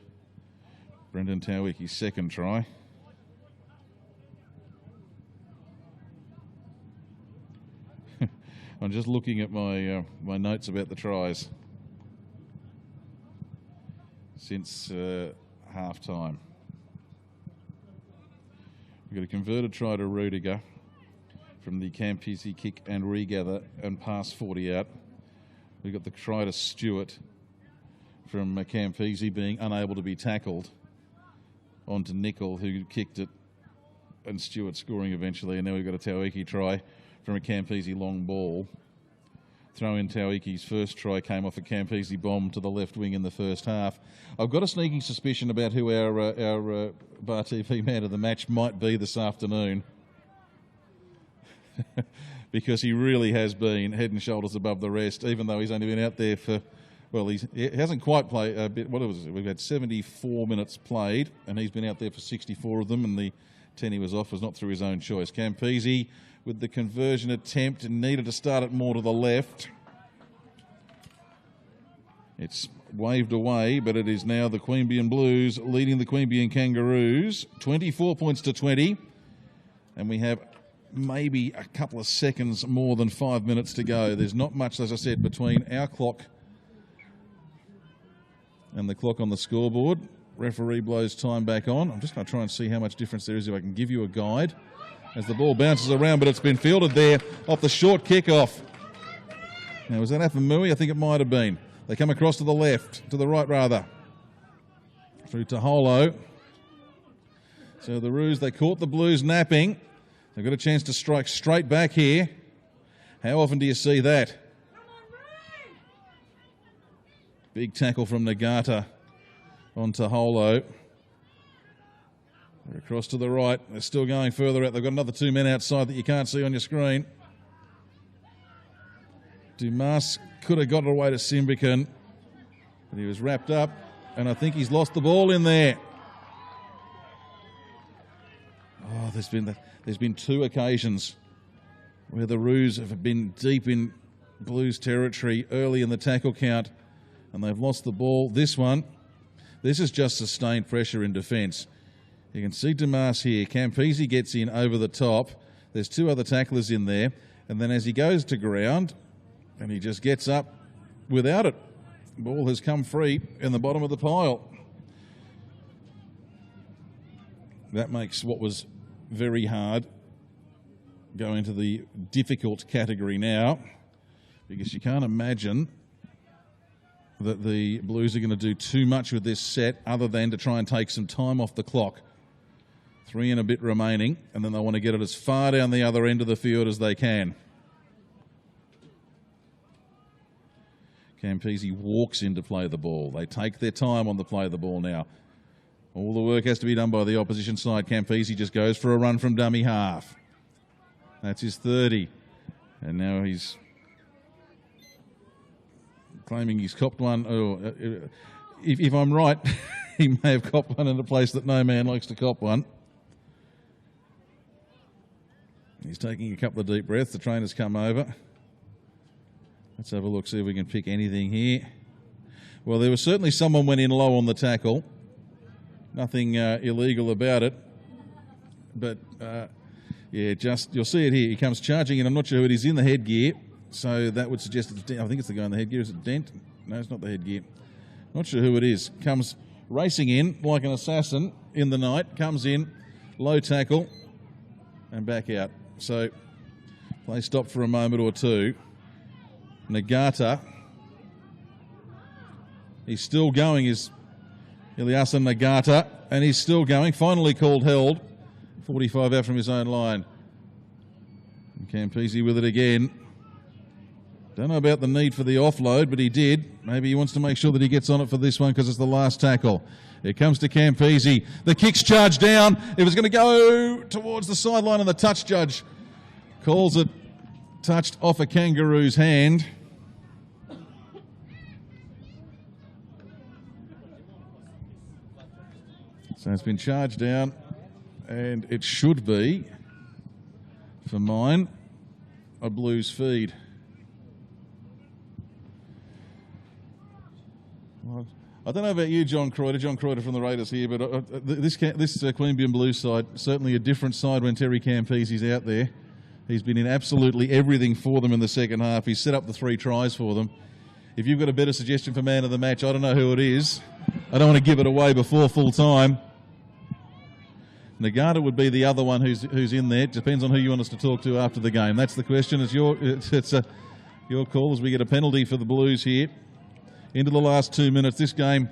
Brendan Taueki's second try. I'm just looking at my my notes about the tries since half-time. We've got a converted try to Rudiger from the Campese kick and regather and pass 40 out. We got the try to Stewart from Campese being unable to be tackled onto Nicol, who kicked it, and Stewart scoring eventually. And now we've got a Tauiki try from a Campese long ball. Throw in Tauiki's first try came off a Campese bomb to the left wing in the first half. I've got a sneaking suspicion about who our Bar TV man of the match might be this afternoon. Because he really has been head and shoulders above the rest, even though he's only been out there for, well, he hasn't quite played a bit. What was it? We've had 74 minutes played, and he's been out there for 64 of them, and the 10 he was off was not through his own choice. Campese with the conversion attempt and needed to start it more to the left. It's waved away, but it is now the Queanbeyan Blues leading the Queanbeyan Kangaroos, 24 points to 20, and we have maybe a couple of seconds more than 5 minutes to go. There's not much, as I said, between our clock and the clock on the scoreboard. Referee blows time back on. I'm just going to try and see how much difference there is if I can give you a guide as the ball bounces around, but it's been fielded there off the short kickoff. Now, was that Afamui? I think it might have been. They come across to the left, to the right rather, through to Holo. So the Roos, they caught the Blues napping. They've got a chance to strike straight back here. How often do you see that? Big tackle from Nagata onto Holo. They're across to the right. They're still going further out. They've got another 2 men outside that you can't see on your screen. Dumas could have got it away to Simbican, but he was wrapped up, and I think he's lost the ball in there. Oh, there's been 2 occasions where the Roos have been deep in Blues territory early in the tackle count, and they've lost the ball. This is just sustained pressure in defence. You can see Dumas here. Campese gets in over the top. There's 2 other tacklers in there, and then as he goes to ground, and he just gets up without it. The ball has come free in the bottom of the pile. That makes what was very hard go into the difficult category now, because you can't imagine that the Blues are going to do too much with this set other than to try and take some time off the clock. 3 and a bit remaining, and then they want to get it as far down the other end of the field as they can. Campese walks in to play the ball. They take their time on the play of the ball now. All the work has to be done by the opposition side. Campese just goes for a run from dummy half. That's his 30. And now he's claiming he's copped one. Oh, if I'm right, he may have copped one in a place that no man likes to cop one. He's taking a couple of deep breaths. The trainer's come over. Let's have a look, see if we can pick anything here. Well, there was certainly someone went in low on the tackle. Nothing illegal about it. But, yeah, just you'll see it here. He comes charging in. I'm not sure who it is in the headgear. So that would suggest it's I think it's the guy in the headgear. Is it Dent? No, it's not the headgear. Not sure who it is. Comes racing in like an assassin in the night. Comes in, low tackle, and back out. So play stopped for a moment or two. Nagata, he's still going, is Ilyasan Nagata, and he's still going. Finally called held, 45 out from his own line. And Campese with it again. Don't know about the need for the offload, but he did. Maybe he wants to make sure that he gets on it for this one because it's the last tackle. Here comes to Campese. The kick's charged down. It was going to go towards the sideline, and the touch judge calls it touched off a Kangaroo's hand. So it's been charged down, and it should be, for mine, a Blues feed. Well, I don't know about you, John Croyder from the Raiders here, but this Queanbeyan Blues side, certainly a different side when Terry Campese's out there. He's been in absolutely everything for them in the second half. He's set up the 3 tries for them. If you've got a better suggestion for man of the match, I don't know who it is. I don't want to give it away before full time. Nagata would be the other one who's in there. It depends on who you want us to talk to after the game. That's the question. Your call as we get a penalty for the Blues here. Into the last 2 minutes. This game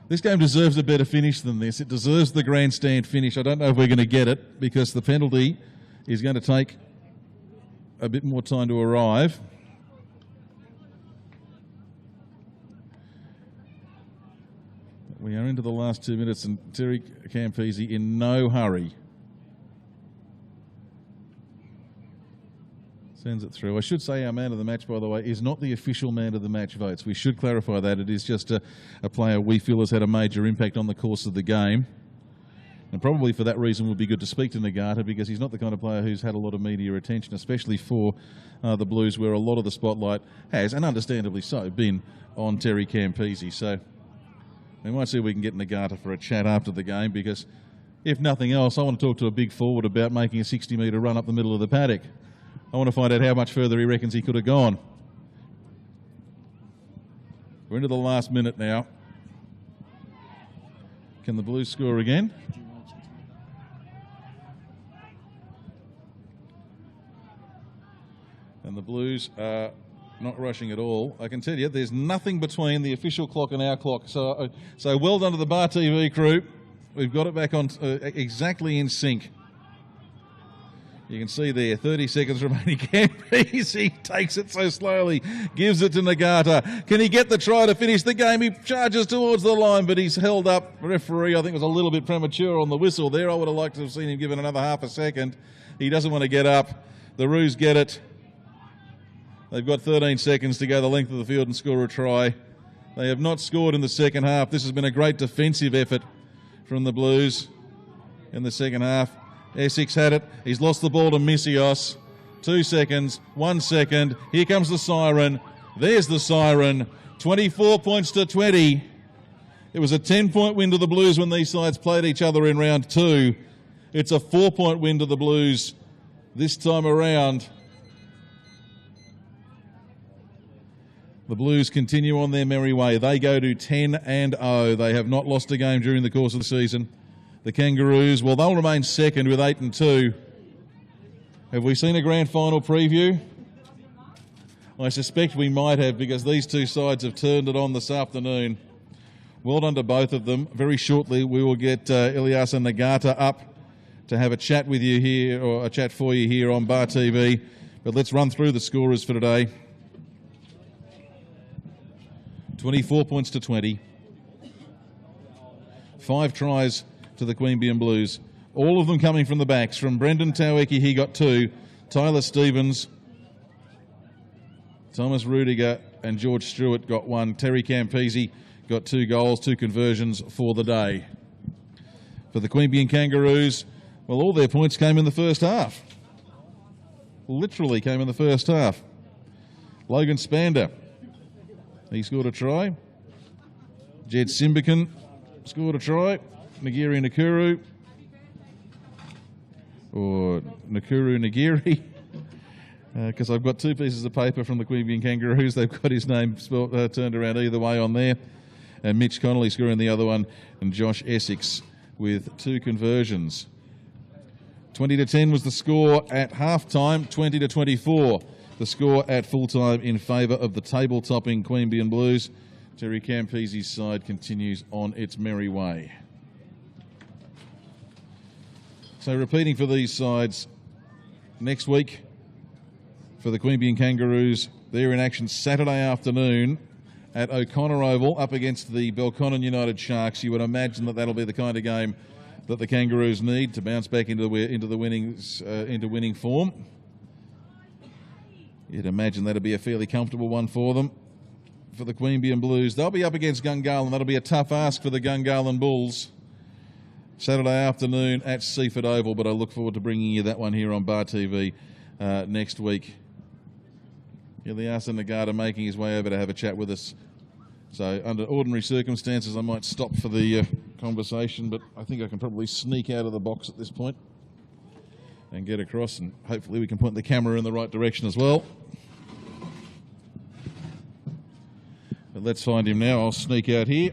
deserves a better finish than this. It deserves the grandstand finish. I don't know if we're going to get it because the penalty is going to take a bit more time to arrive. We are into the last 2 minutes and Terry Campese in no hurry. Sends it through. I should say our man of the match, by the way, is not the official man of the match votes. We should clarify that. It is just a player we feel has had a major impact on the course of the game. And probably for that reason would be good to speak to Nagata because he's not the kind of player who's had a lot of media attention, especially for the Blues, where a lot of the spotlight has, and understandably so, been on Terry Campese. So we might see if we can get Nagata for a chat after the game because, if nothing else, I want to talk to a big forward about making a 60-metre run up the middle of the paddock. I want to find out how much further he reckons he could have gone. We're into the last minute now. Can the Blues score again? And the Blues are not rushing at all. I can tell you there's nothing between the official clock and our clock. So well done to the Bar TV crew. We've got it back on exactly in sync. You can see there, 30 seconds remaining. Campese takes it so slowly, gives it to Nagata. Can he get the try to finish the game? He charges towards the line, but he's held up. Referee, I think, was a little bit premature on the whistle there. I would have liked to have seen him given another half a second. He doesn't want to get up. The Roos get it. They've got 13 seconds to go the length of the field and score a try. They have not scored in the second half. This has been a great defensive effort from the Blues in the second half. Essex had it. He's lost the ball to Missios. 2 seconds, 1 second. Here comes the siren. There's the siren. 24 points to 20. It was a 10-point win to the Blues when these sides played each other in round 2. It's a 4-point win to the Blues this time around. The Blues continue on their merry way. They go to 10-0. They have not lost a game during the course of the season. The Kangaroos, well, they'll remain second with 8-2. Have we seen a grand final preview? I suspect we might have because these two sides have turned it on this afternoon. Well done to both of them. Very shortly we will get Ilyasa Nagata up to have a chat with you here, or a chat for you here on Bar TV. But let's run through the scorers for today. 24 points to 20. 5 tries to the Queanbeyan Blues. All of them coming from the backs. From Brendan Taueki, he got 2. Tyler Stevens, Thomas Rudiger and George Stewart got 1. Terry Campese got 2 goals, 2 conversions for the day. For the Queanbeyan Kangaroos, well, all their points came in the first half. Literally came in the first half. Logan Spander, he scored a try. Jed Simbican scored a try. Nagiri Nakuru, or Nakuru Nagiri, because I've got 2 pieces of paper from the Queanbeyan Kangaroos. They've got his name turned around either way on there. And Mitch Connolly scoring the other one, and Josh Essex with 2 conversions. 20-10 was the score at half-time, 20-24 the score at full-time in favour of the table-topping Queanbeyan Blues. Terry Campese's side continues on its merry way. So repeating for these sides, next week for the Queanbeyan Kangaroos, they're in action Saturday afternoon at O'Connor Oval up against the Belconnen United Sharks. You would imagine that that'll be the kind of game that the Kangaroos need to bounce back into winning form. You'd imagine that'll be a fairly comfortable one for them. For the Queanbeyan Blues, they'll be up against Gungahlin. That'll be a tough ask for the Gungahlin Bulls. Saturday afternoon at Seaford Oval, but I look forward to bringing you that one here on Bar TV next week. Ilyasa Nagata making his way over to have a chat with us. So under ordinary circumstances I might stop for the conversation, but I think I can probably sneak out of the box at this point and get across, and hopefully we can point the camera in the right direction as well. But let's find him now. I'll sneak out here.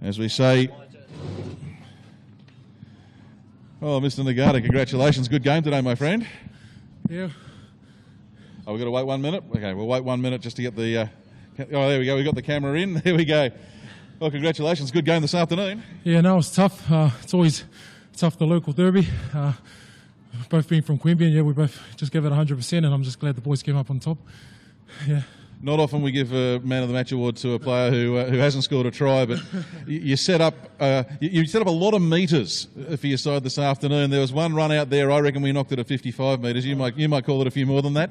As we say, Oh, Mr. Nagata, congratulations. Good game today, my friend. Yeah. Oh, we've got to wait 1 minute? Okay, we'll wait 1 minute just to get the... oh, there we go. We've got the camera in. There we go. Well, congratulations. Good game this afternoon. Yeah, no, it's tough. It's always tough, the local derby. Both being from Queanbeyan, yeah, we both just gave it 100%, and I'm just glad the boys came up on top. Yeah. Not often we give a Man of the Match award to a player who hasn't scored a try, but you set up you set up a lot of metres for your side this afternoon. There was one run out there. I reckon we knocked it at 55 metres. You might call it a few more than that.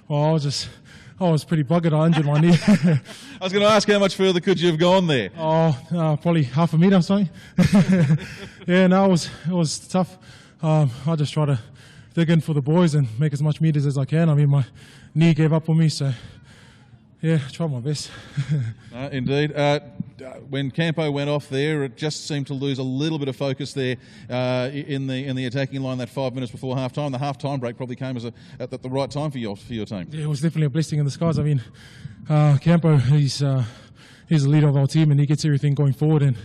Well, I was pretty buggered. I injured my knee. I was going to ask how much further could you have gone there? Oh, probably half a metre or something. Yeah, no, it was tough. I just try to dig in for the boys and make as much metres as I can. I mean, my knee gave up on me, so yeah, tried my best. Indeed. When Campo went off there, it just seemed to lose a little bit of focus there in the attacking line that 5 minutes before half time. The half time break probably came at the right time for your team. Yeah, it was definitely a blessing in disguise. I mean, Campo, he's the leader of our team, and he gets everything going forward.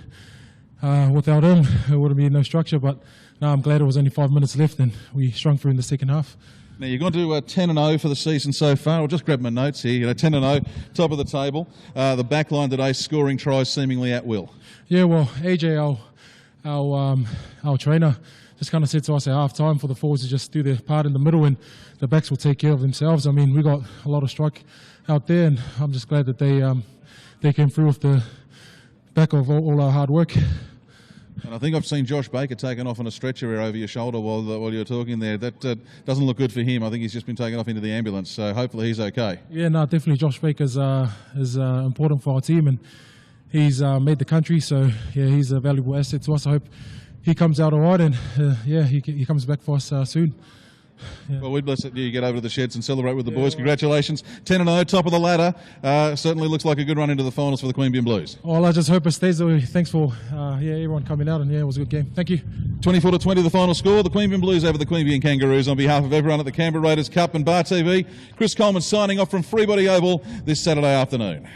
And without him, there would have been no structure. But no, I'm glad it was only 5 minutes left, and we strung through in the second half. Now, you've gone to 10-0 for the season so far. I'll just grab my notes here. 10-0, top of the table. The back line today scoring tries seemingly at will. Yeah, well, AJ, our trainer, just kind of said to us at half time for the forwards to just do their part in the middle, and the backs will take care of themselves. I mean, we got a lot of strike out there, and I'm just glad that they came through with the back of all our hard work. And I think I've seen Josh Baker taken off on a stretcher over your shoulder while you were talking there. That doesn't look good for him. I think he's just been taken off into the ambulance, so hopefully he's okay. Yeah, no, definitely Josh Baker is important for our team, and he's made the country, so yeah, he's a valuable asset to us. I hope he comes out all right, and yeah, he comes back for us soon. Yeah. Well, we'd bless it. You get over to the sheds and celebrate with the boys. Congratulations. 10-0, top of the ladder. Certainly looks like a good run into the finals for the Queanbeyan Blues. Well, I just hope it stays that way. Thanks for everyone coming out, and yeah, it was a good game. Thank you. 24-20 the final score. The Queanbeyan Blues over the Queanbeyan Kangaroos. On behalf of everyone at the Canberra Raiders Cup and Bar TV, Chris Coleman signing off from Freebody Oval this Saturday afternoon.